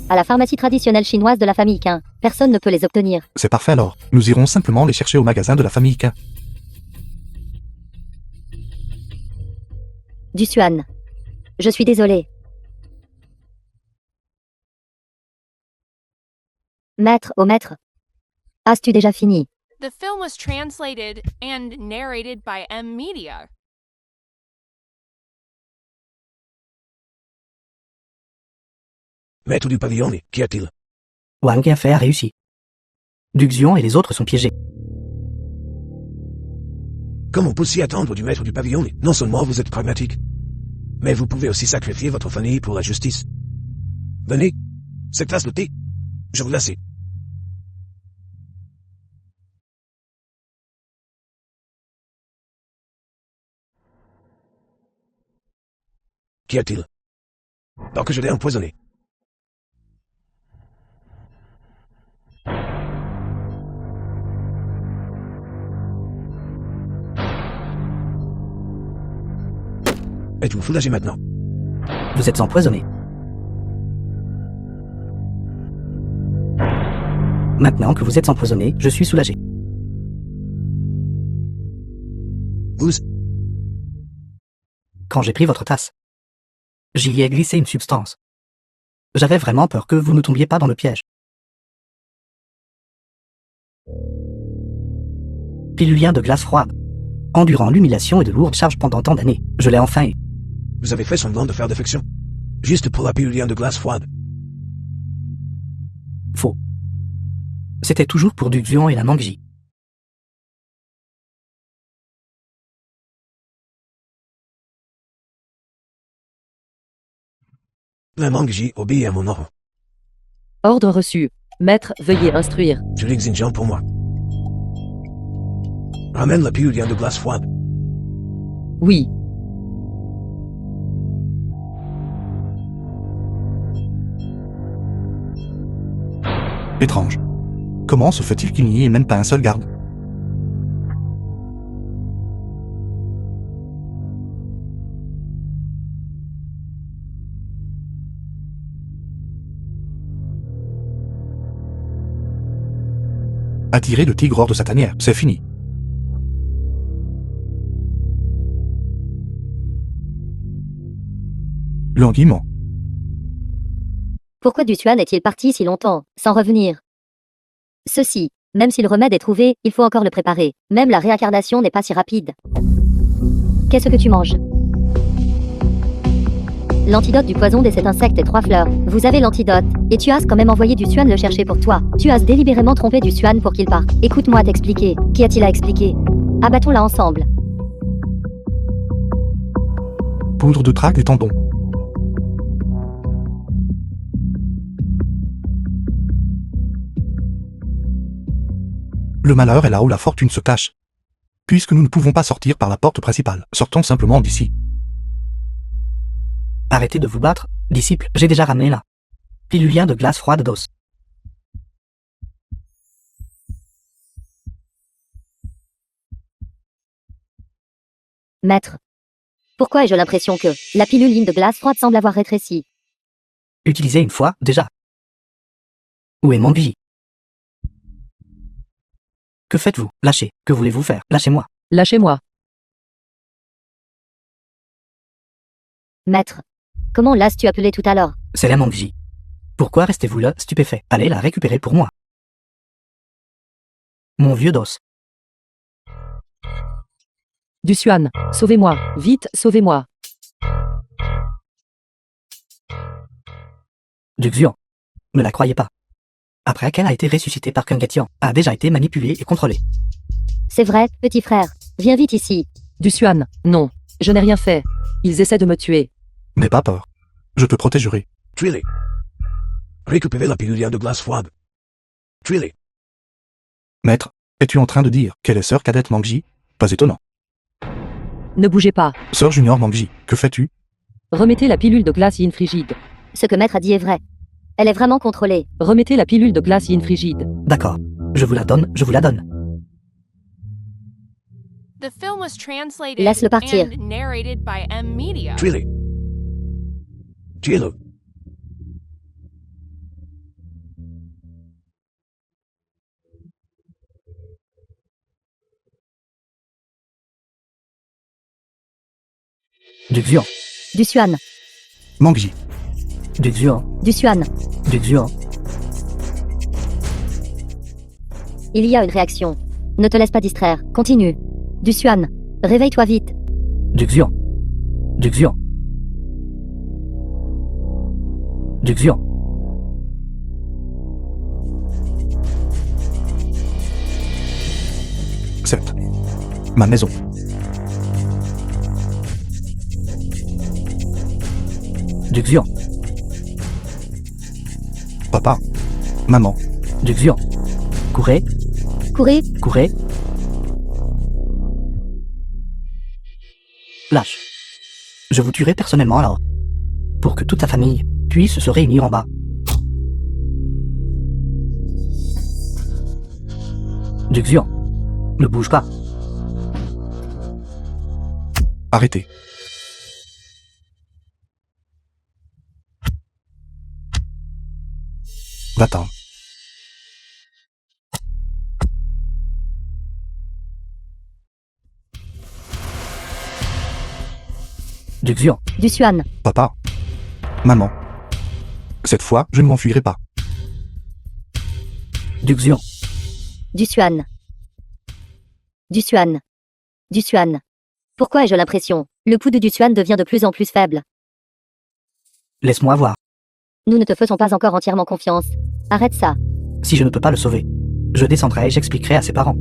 À la pharmacie traditionnelle chinoise de la famille Qin, personne ne peut les obtenir. C'est parfait alors. Nous irons simplement les chercher au magasin de la famille K. Du Xuan. Je suis désolé. Maître, oh maître. As-tu déjà fini? The film was translated and narrated by M Media. Maître du pavillon, qu'y a-t-il? Wang Yanfei a réussi. Duxion et les autres sont piégés. Comme on peut s'y attendre du maître du pavillon, non seulement vous êtes pragmatique, mais vous pouvez aussi sacrifier votre famille pour la justice. Venez, cette tasse de thé, je vous la sais. Qu'y a-t-il? Alors que je l'ai empoisonné. Êtes-vous soulagé maintenant? Vous êtes empoisonné. Maintenant que vous êtes empoisonné, je suis soulagé. Vous, Quand j'ai pris votre tasse, j'y ai glissé une substance. J'avais vraiment peur que vous ne tombiez pas dans le piège. Pilulien de glace froide. Endurant l'humiliation et de lourdes charges pendant tant d'années, je l'ai enfin eu. vous avez fait semblant de faire défection. Juste pour la pilule de glace froide. Faux. C'était toujours pour Duxion et la Mangji. La Mangji obéit à mon ordre. Ordre reçu. Maître, veuillez instruire. Je l'exige pour moi. Ramène la pilule de glace froide. Oui. Étrange. Comment se fait-il qu'il n'y ait même pas un seul garde? Attirer le tigre hors de sa tanière, c'est fini. Languiment. Pourquoi Duxuan est-il parti si longtemps, sans revenir? Ceci, même si le remède est trouvé, il faut encore le préparer. Même la réincarnation n'est pas si rapide. Qu'est-ce que tu manges? L'antidote du poison de cet insecte et 3 fleurs. Vous avez l'antidote, et tu as quand même envoyé Duxuan le chercher pour toi. Tu as délibérément trompé Duxuan pour qu'il parte. Écoute-moi t'expliquer. Qu'y a-t-il à expliquer? Abattons-la ensemble. Poudre de traque des tendons. Le malheur est là où la fortune se cache. Puisque nous ne pouvons pas sortir par la porte principale, sortons simplement d'ici. Arrêtez de vous battre, disciple, j'ai déjà ramené là. Pilulien de glace froide d'os. Maître. Pourquoi ai-je l'impression que la piluline de glace froide semble avoir rétréci? Utilisez une fois, déjà. Où est Mangji? Que faites-vous? Lâchez. Que voulez-vous faire? Lâchez-moi. Lâchez-moi. Maître. Comment l'as-tu appelé tout à l'heure? C'est la Mangji. Pourquoi restez-vous là, stupéfait? Allez la récupérer pour moi. Mon vieux dos. Dusuan, sauvez-moi. Vite, sauvez-moi. Duxian. Ne la croyez pas. Après qu'elle a été ressuscitée par Kungetian, a déjà été manipulée et contrôlée. C'est vrai, petit frère. Viens vite ici. Dusuan, non. Je n'ai rien fait. Ils essaient de me tuer. N'aie pas peur. Je te protégerai. Tuez-les. Récupérez la pilule de glace froide. Tuez-les. Maître, es-tu en train de dire qu'elle est sœur cadette Mangji? Pas étonnant. Ne bougez pas. Sœur junior Mangji, que fais-tu? Remettez la pilule de glace infrigide. Ce que maître a dit est vrai. Elle est vraiment contrôlée. Remettez la pilule de glace infrigide. D'accord. Je vous la donne, je vous la donne. The film was translated Laisse-le partir. and narrated by M Media. Tuez-les. Tuez-le. Duxian. Dusuan. Mangji. Duxian. Dusuan. Duxian. Il y a une réaction. Ne te laisse pas distraire. Continue. Dusuan. Réveille-toi vite. Duxian. Duxian. Duxian. Certes. Ma maison. Duxian. Papa. Maman. Duxian. Courez, Courez. courez. Lâche. Je vous tuerai personnellement alors. Pour que toute ta famille puisse se réunir en bas. Duxian. Ne bouge pas. Arrêtez. Va-t'en. Duxian. Dusuan. Papa. Maman. Cette fois, je ne m'enfuirai pas. Duxian. Dusuan. Dusuan. Dusuan. Pourquoi ai-je l'impression? Le pouls de Dusuan devient de plus en plus faible. Laisse-moi voir. Nous ne te faisons pas encore entièrement confiance. Arrête ça. Si je ne peux pas le sauver, je descendrai et j'expliquerai à ses parents.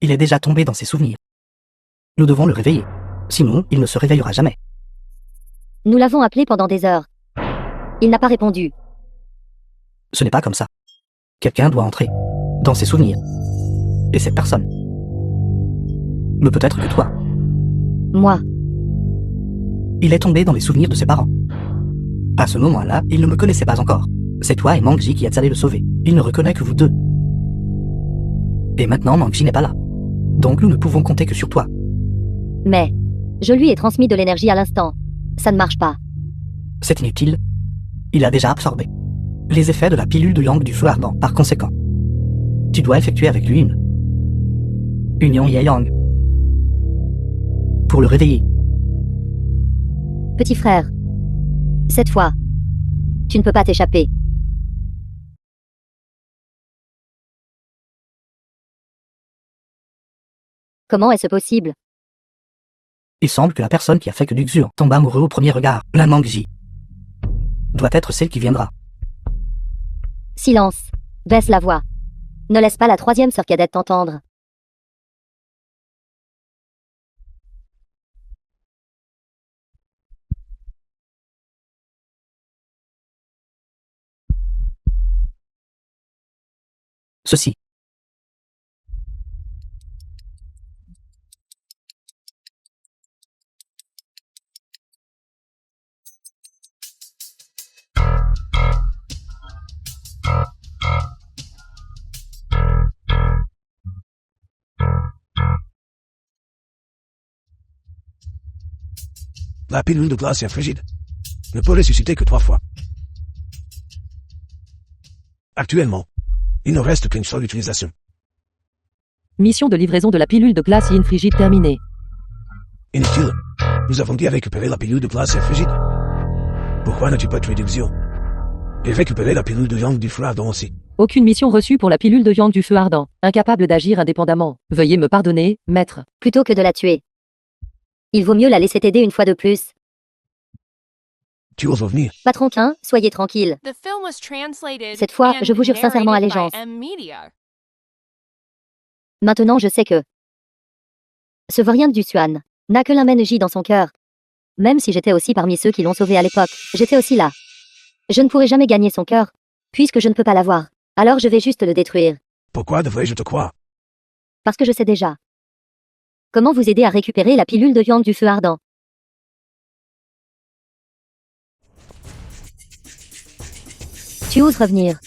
Il est déjà tombé dans ses souvenirs. Nous devons le réveiller. Sinon, il ne se réveillera jamais. Nous l'avons appelé pendant des heures. Il n'a pas répondu. Ce n'est pas comme ça. Quelqu'un doit entrer dans ses souvenirs. Et cette personne ne peut être que toi. Moi. Il est tombé dans les souvenirs de ses parents. À ce moment-là, il ne me connaissait pas encore. C'est toi et Mangji qui êtes allés le sauver. Il ne reconnaît que vous deux. Et maintenant, Mangji n'est pas là. Donc nous ne pouvons compter que sur toi. Mais. Je lui ai transmis de l'énergie à l'instant. Ça ne marche pas. C'est inutile. Il a déjà absorbé les effets de la pilule de Yang du feu ardent. Par conséquent, tu dois effectuer avec lui une union Yang pour le réveiller. Petit frère. Cette fois. Tu ne peux pas t'échapper. Comment est-ce possible? Il semble que la personne qui a fait que Duxur tombe amoureux au premier regard, la Mangji, doit être celle qui viendra. Silence. Baisse la voix. Ne laisse pas la troisième sœur cadette t'entendre. ceci. La pilule de glacier frigide ne peut ressusciter que 3 fois. Actuellement, il ne reste qu'une seule utilisation. Mission de livraison de la pilule de glace Yin frigide terminée. Inutile. Nous avons dit à récupérer la pilule de glacier frigide. Pourquoi n'as-tu pas tué Duxio? Et récupérer la pilule de Yang du feu ardent aussi. Aucune mission reçue pour la pilule de Yang du feu ardent. Incapable d'agir indépendamment. Veuillez me pardonner, maître. Plutôt que de la tuer. Il vaut mieux la laisser t'aider une fois de plus. Tu oses revenir. Patron Quin, soyez tranquille. The film was translated Cette fois, and je vous jure sincèrement narrated allégeance. by M-Media. Maintenant je sais que ce vaurien du Xuan n'a que l'Amenji dans son cœur. Même si j'étais aussi parmi ceux qui l'ont sauvé à l'époque, j'étais aussi là. Je ne pourrai jamais gagner son cœur, puisque je ne peux pas l'avoir. Alors je vais juste le détruire, Pourquoi devrais-je te croire? parce que je sais déjà. Comment vous aider à récupérer la pilule de Yang du feu ardent? Tu oses revenir.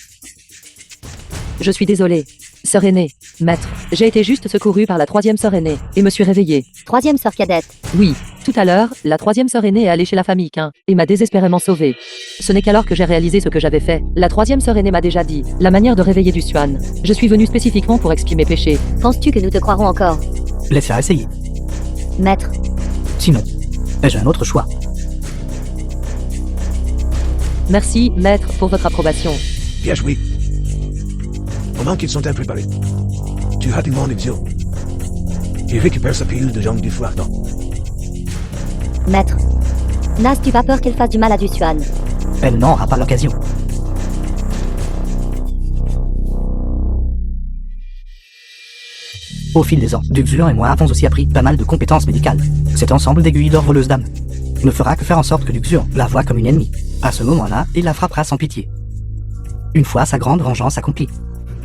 Je suis désolé. Sœur aînée. Maître. J'ai été juste secouru par la 3e sœur aînée, et me suis réveillée. 3e sœur cadette. Oui. Tout à l'heure, la 3e sœur aînée est allée chez la famille Quin, et m'a désespérément sauvée. Ce n'est qu'alors que j'ai réalisé ce que j'avais fait. La 3e sœur aînée m'a déjà dit la manière de réveiller du Xuan. Je suis venu spécifiquement pour expier mes péchés. Penses-tu que nous te croirons encore? Laisse-la essayer. Maître, Sinon, ai-je un autre choix? Merci, maître, pour votre approbation. Bien joué. Pendant qu'ils sont impréparés, tu rapidement Duxio. Et récupère sa pilule de Yang du feu ardent. maître. N'as-tu pas peur qu'elle fasse du mal à du Xuan? Elle n'en aura pas l'occasion. Au fil des ans, Duxuan et moi avons aussi appris pas mal de compétences médicales. Cet ensemble d'aiguilles d'or voleuse d'âme ne fera que faire en sorte que Duxuan la voie comme une ennemie. À ce moment-là, il la frappera sans pitié. Une fois sa grande vengeance accomplie,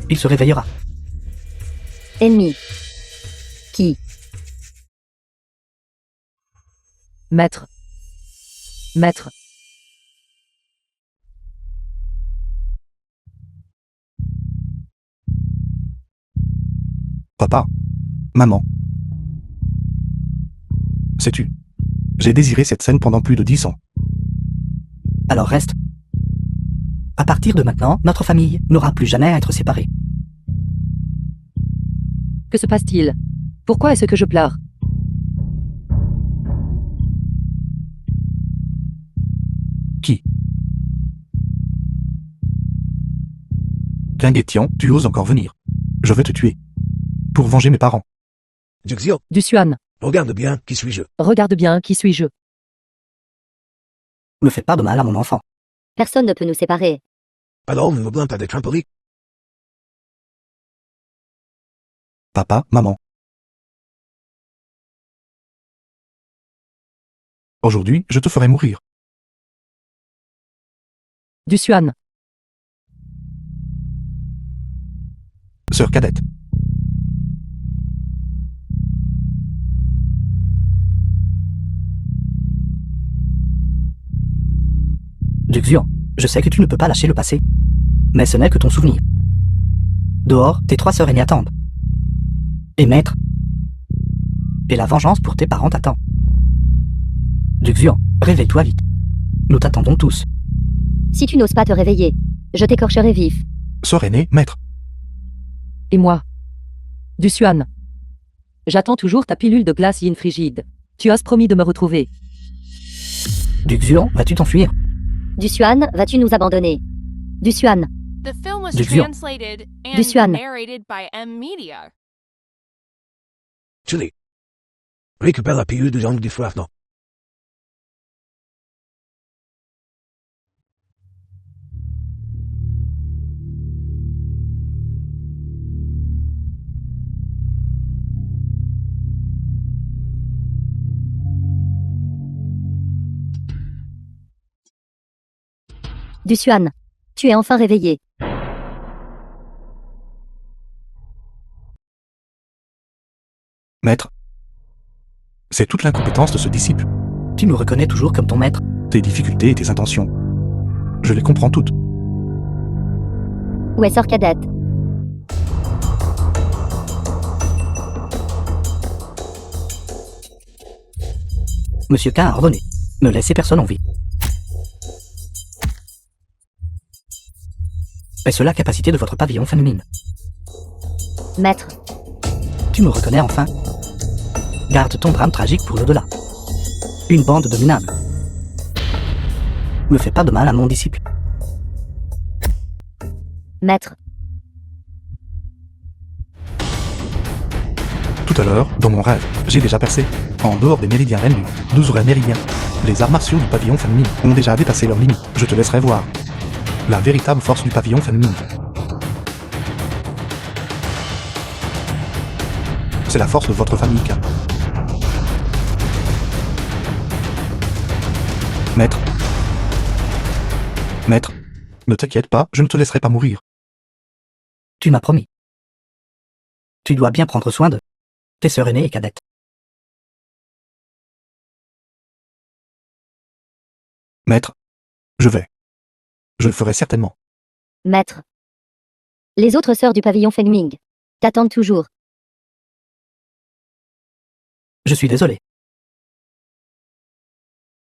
il se réveillera. Ennemi. Qui? Maître. Maître. Papa. Maman. Sais-tu, j'ai désiré cette scène pendant plus de 10 ans. Alors reste. À partir de maintenant, notre famille n'aura plus jamais à être séparée. Que se passe-t-il? Pourquoi est-ce que je pleure? Qui? Guinguetian, tu oses encore venir. Je vais te tuer. Pour venger mes parents. Duxio, Du Xuan. regarde bien, qui suis-je? Regarde bien, qui suis-je? Ne fais pas de mal à mon enfant. Personne ne peut nous séparer. Alors ne me blâme pas d'être impoli. Papa, maman. Aujourd'hui, je te ferai mourir. Du Xuan. Sœur cadette. Duxuan, je sais que tu ne peux pas lâcher le passé. Mais ce n'est que ton souvenir. Dehors, tes 3 sœurs aînées attendent. Et maître. Et la vengeance pour tes parents t'attend. Duxuan, réveille-toi vite. Nous t'attendons tous. Si tu n'oses pas te réveiller, je t'écorcherai vif. Sœur aînée, maître. Et moi? Du Xuan. J'attends toujours ta pilule de glace Yin frigide. Tu as promis de me retrouver. Duxuan, vas-tu t'enfuir? Du Xuan, vas-tu nous abandonner? Du Xuan, The film was Duxuan. translated Duxuan. and narrated by M-Media. Tu l'es. Récupère la pilule de Yang du feu ardent. du Xuan. Tu es enfin réveillé. Maître. C'est toute l'incompétence de ce disciple. Tu me reconnais toujours comme ton maître. Tes difficultés et tes intentions. Je les comprends toutes. Où est sœur cadette? Monsieur K a ordonné. Ne laissez personne en vie. Est-ce la capacité de votre pavillon féminine? Maître, Tu me reconnais enfin? Garde ton drame tragique pour l'au-delà. Une bande de minables. Ne fais pas de mal à mon disciple. maître, Tout à l'heure, dans mon rêve, j'ai déjà percé, en dehors des méridiens Rendu, 12 vrais méridiens. Les arts martiaux du pavillon féminin ont déjà dépassé leurs limites. Je te laisserai voir la véritable force du pavillon féminin. C'est la force de votre famille, K. Maître. Maître. Ne t'inquiète pas, je ne te laisserai pas mourir. Tu m'as promis. Tu dois bien prendre soin de tes sœurs aînées et cadettes. Maître. Je vais. Je le ferai certainement. maître. Les autres sœurs du pavillon Fengming t'attendent toujours. Je suis désolé.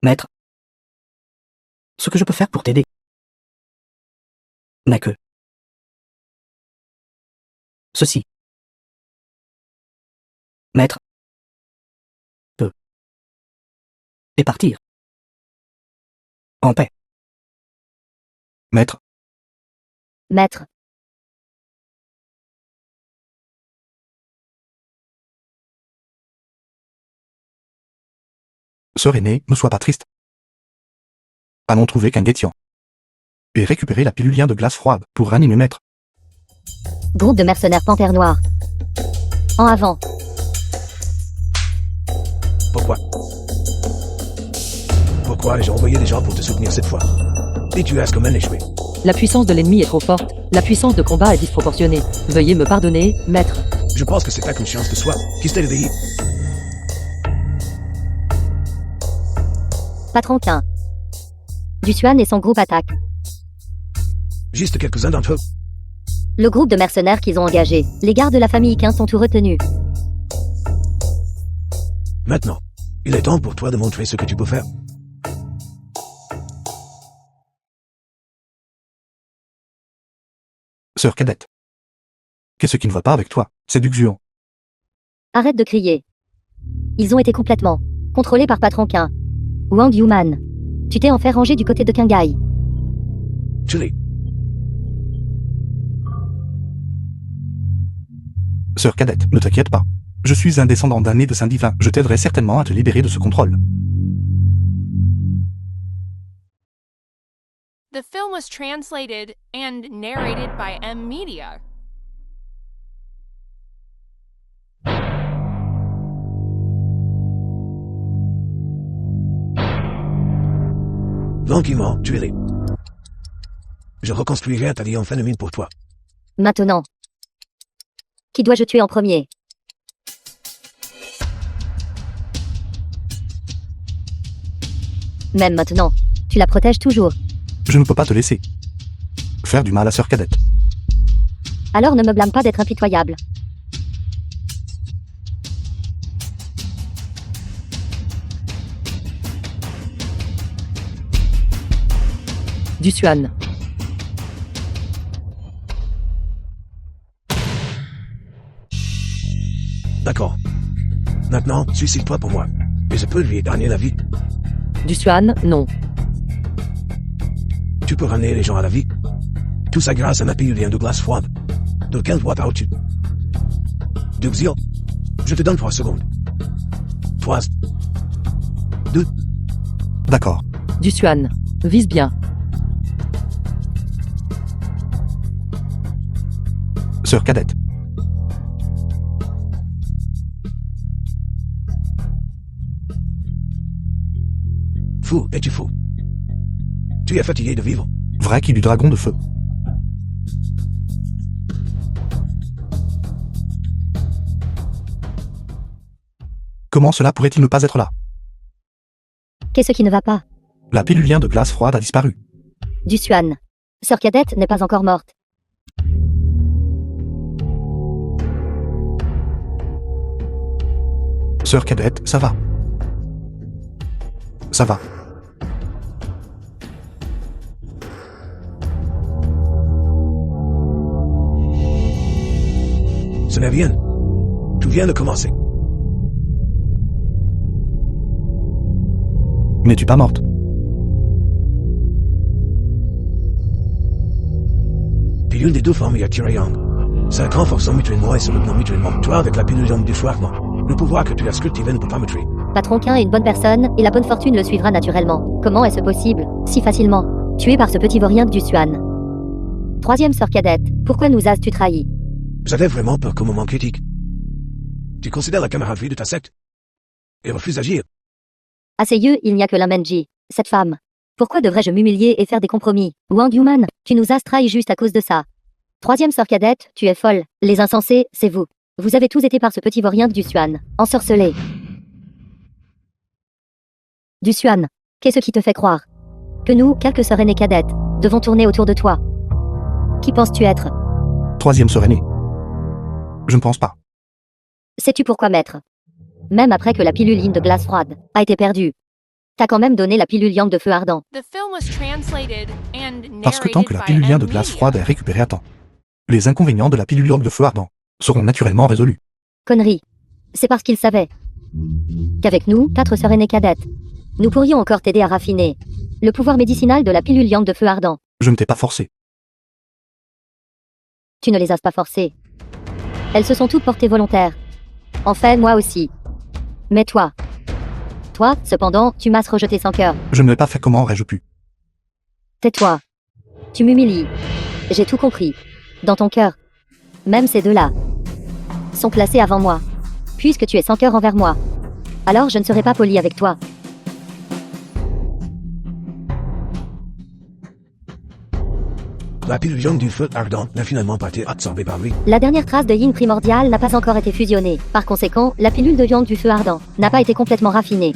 Maître. Ce que je peux faire pour t'aider n'est que ceci. Maître. Peut. Et partir. En paix. Maître. Maître, Sœur aînée, ne sois pas triste. Allons trouver Kangetien. Et récupérer la pilulien de glace froide pour ranimer maître. groupe de mercenaires panthères noires. En avant, Pourquoi? Pourquoi ai-je envoyé des gens pour te soutenir cette fois? Et tu as quand même échoué. La puissance de l'ennemi est trop forte. La puissance de combat est disproportionnée. Veuillez me pardonner, maître. Je pense que c'est ta conscience de soi qui s'est éveillée. patron Quin. Dusuan et son groupe attaquent. Juste quelques-uns d'entre eux. Le groupe de mercenaires qu'ils ont engagé, les gardes de la famille Quin sont tout retenus. Maintenant, il est temps pour toi de montrer ce que tu peux faire. Sœur cadette. Qu'est-ce qui ne va pas avec toi? C'est du Xuan. Arrête de crier. Ils ont été complètement contrôlés par patron Quin. Wang Yuman. Tu t'es en fait ranger du côté de Qinghai. Je l'ai. Sœur cadette, ne t'inquiète pas. Je suis un descendant d'un né de saint divin. Je t'aiderai certainement à te libérer de ce contrôle. The film was translated and narrated by M Media. Tranquillement, tu es les. Je reconstruirai un pavillon féminin pour toi. Maintenant. Qui dois-je tuer en premier? Même maintenant, tu la protèges toujours. Je ne peux pas te laisser faire du mal à sœur cadette. Alors ne me blâme pas d'être impitoyable. Dusuan. D'accord. Maintenant, suicide-toi pour moi. Et je peux lui épargner la vie. Dusuan, non. Tu peux ramener les gens à la vie. Tout ça grâce à ma pilule de glace froide. De quelle voie parles-tu? Duxio, je te donne 3 secondes. 3, 2, D'accord. Dusuan. Vise bien. Sœur cadette. fou, es-tu fou? Tu es fatigué de vivre. Vrai qu'il du dragon de feu. Comment cela pourrait-il ne pas être là? Qu'est-ce qui ne va pas? La pilule lien de glace froide a disparu. Du Xuan. Sœur cadette n'est pas encore morte. Sœur cadette, ça va. Ça va. Ce n'est rien. Tout vient de commencer. N'es-tu pas morte? Pilule des deux familles à Kirayang. Ça renforce mutuellement et se retenant mutuellement. Toi avec la pilule du foirement. Le pouvoir que tu as cultivé ne peut pas me tuer. Patron Quin est une bonne personne, et la bonne fortune le suivra naturellement. Comment est-ce possible, si facilement, tué par ce petit vaurien du Xuan? Troisième sœur cadette, pourquoi nous as-tu trahis? J'avais vraiment peur qu'au moment critique. Tu considères la camaraderie de ta secte et refuses d'agir. À ses yeux, il n'y a que la Menji, cette femme. Pourquoi devrais-je m'humilier et faire des compromis? Wang Yuman, tu nous as trahis juste à cause de ça. Troisième sœur cadette, tu es folle. Les insensés, c'est vous. Vous avez tous été par ce petit vaurien du Xuan, ensorcelé. Du Xuan, qu'est-ce qui te fait croire que nous, quelques sœurs aînées cadettes, devons tourner autour de toi? Qui penses-tu être? Troisième sœur aînée. Je ne pense pas. Sais-tu pourquoi, maître? Même après que la pilule Yin de glace froide a été perdue, t'as quand même donné la pilule Yang de feu ardent. The film was translated and Parce que tant que la narrated by pilule lien M de glace Media. froide est récupérée à temps, les inconvénients de la pilule Yang de feu ardent seront naturellement résolus. Connerie. C'est parce qu'il savait qu'avec nous, 4 sœurs aînées cadettes, nous pourrions encore t'aider à raffiner le pouvoir médicinal de la pilule Yang de feu ardent. Je ne t'ai pas forcé. Tu ne les as pas forcées. Elles se sont toutes portées volontaires. En fait, moi aussi. Mais toi, cependant, tu m'as rejeté sans cœur. Je ne l'ai pas fait, comment aurais-je pu? Tais-toi. Tu m'humilies. J'ai tout compris. Dans ton cœur. Même ces deux-là sont placés avant moi. Puisque tu es sans cœur envers moi, alors je ne serai pas poli avec toi. La pilule Yang du feu ardent n'a finalement pas été absorbée par lui. La dernière trace de yin primordial n'a pas encore été fusionnée. Par conséquent, la pilule de yang du feu ardent n'a pas été complètement raffinée.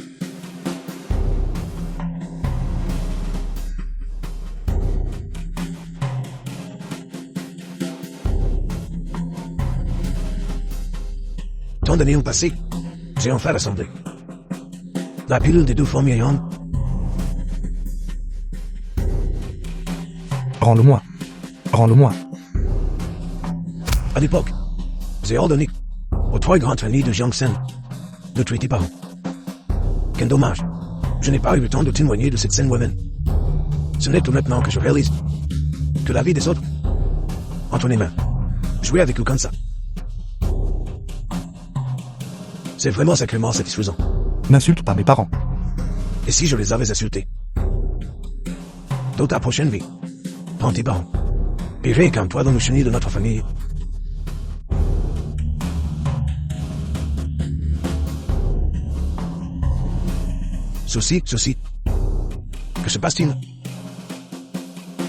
Tant d'années ont passé. J'ai enfin rassemblé la pilule des deux familles Yang. Rends-le-moi. Rends-le-moi. À l'époque, j'ai ordonné aux 3 grandes familles de Jiangsen de tuer tes parents. Quel dommage. Je n'ai pas eu le temps de témoigner de cette scène moi-même. Ce n'est que maintenant que je réalise que la vie des autres, entre les mains, jouer avec eux comme ça. C'est vraiment sacrément satisfaisant. N'insulte pas mes parents. Et si je les avais insultés? Dans ta prochaine vie, prends tes parents. Et réincarne-toi dans le chenil de notre famille. Ceci. Que se passe-t-il?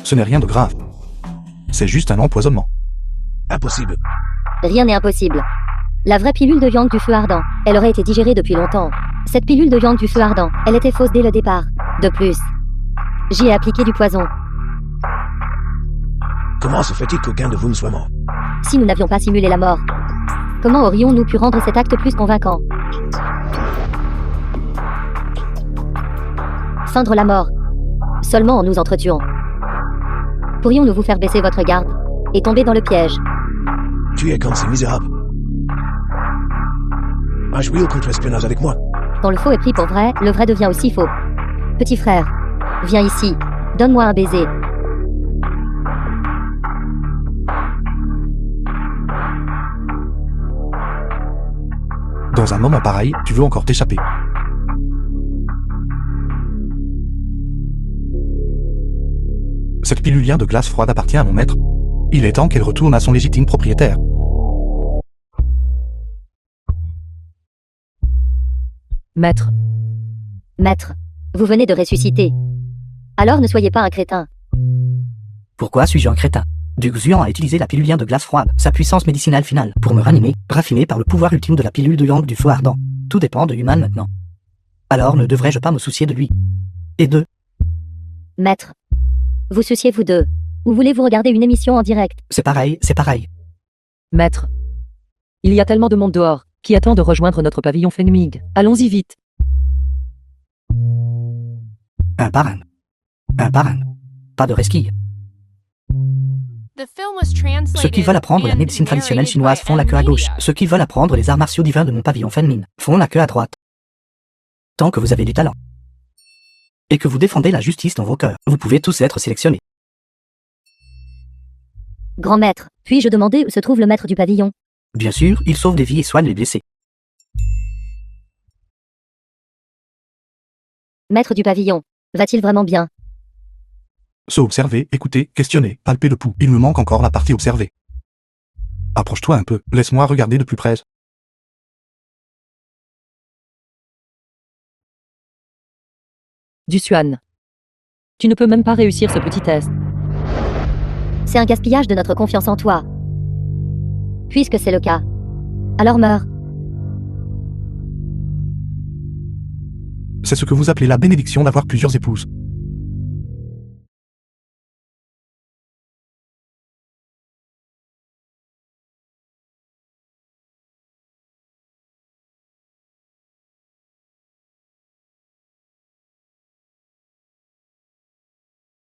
Ce n'est rien de grave. C'est juste un empoisonnement. Impossible. Rien n'est impossible. La vraie pilule de yang du feu ardent, elle aurait été digérée depuis longtemps. Cette pilule de yang du feu ardent, elle était fausse dès le départ. De plus, j'y ai appliqué du poison. Comment se fait-il qu'aucun de vous ne soit mort? Si nous n'avions pas simulé la mort, comment aurions-nous pu rendre cet acte plus convaincant? Feindre la mort, seulement en nous entretuant. Pourrions-nous vous faire baisser votre garde et tomber dans le piège? Tu es comme ces misérables. À jouer au contre-espionnage avec moi. Quand le faux est pris pour vrai, le vrai devient aussi faux. Petit frère, viens ici, donne-moi un baiser. Dans un moment pareil, tu veux encore t'échapper. Cette pilule lien de glace froide appartient à mon maître. Il est temps qu'elle retourne à son légitime propriétaire. Maître, Maître, vous venez de ressusciter. Alors ne soyez pas un crétin. Pourquoi suis-je un crétin? Du Xuan a utilisé la pilule lien de glace froide, sa puissance médicinale finale, pour me ranimer, raffiné par le pouvoir ultime de la pilule de yang du feu ardent. Tout dépend de Human maintenant. Alors ne devrais-je pas me soucier de lui? Et de... Maître. Vous souciez vous deux. Ou voulez-vous regarder une émission en direct? C'est pareil, c'est pareil. Maître. Il y a tellement de monde dehors, qui attend de rejoindre notre pavillon Fengming. Allons-y vite. Un par un. Un par un. Pas de resquilles. The film was translated Ceux qui veulent apprendre la and médecine traditionnelle narrated chinoise by font la queue à gauche. M-Media. Ceux qui veulent apprendre les arts martiaux divins de mon pavillon Fenmin font la queue à droite. Tant que vous avez du talent. Et que vous défendez la justice dans vos cœurs, vous pouvez tous être sélectionnés. Grand maître, puis-je demander où se trouve le maître du pavillon? Bien sûr, il sauve des vies et soigne les blessés. Maître du pavillon, va-t-il vraiment bien? Se observer, écouter, questionner, palper le pouls. Il me manque encore la partie observée. Approche-toi un peu, laisse-moi regarder de plus près. Du Xuan. Tu ne peux même pas réussir ce petit test. C'est un gaspillage de notre confiance en toi. Puisque c'est le cas. Alors meurs. C'est ce que vous appelez la bénédiction d'avoir plusieurs épouses.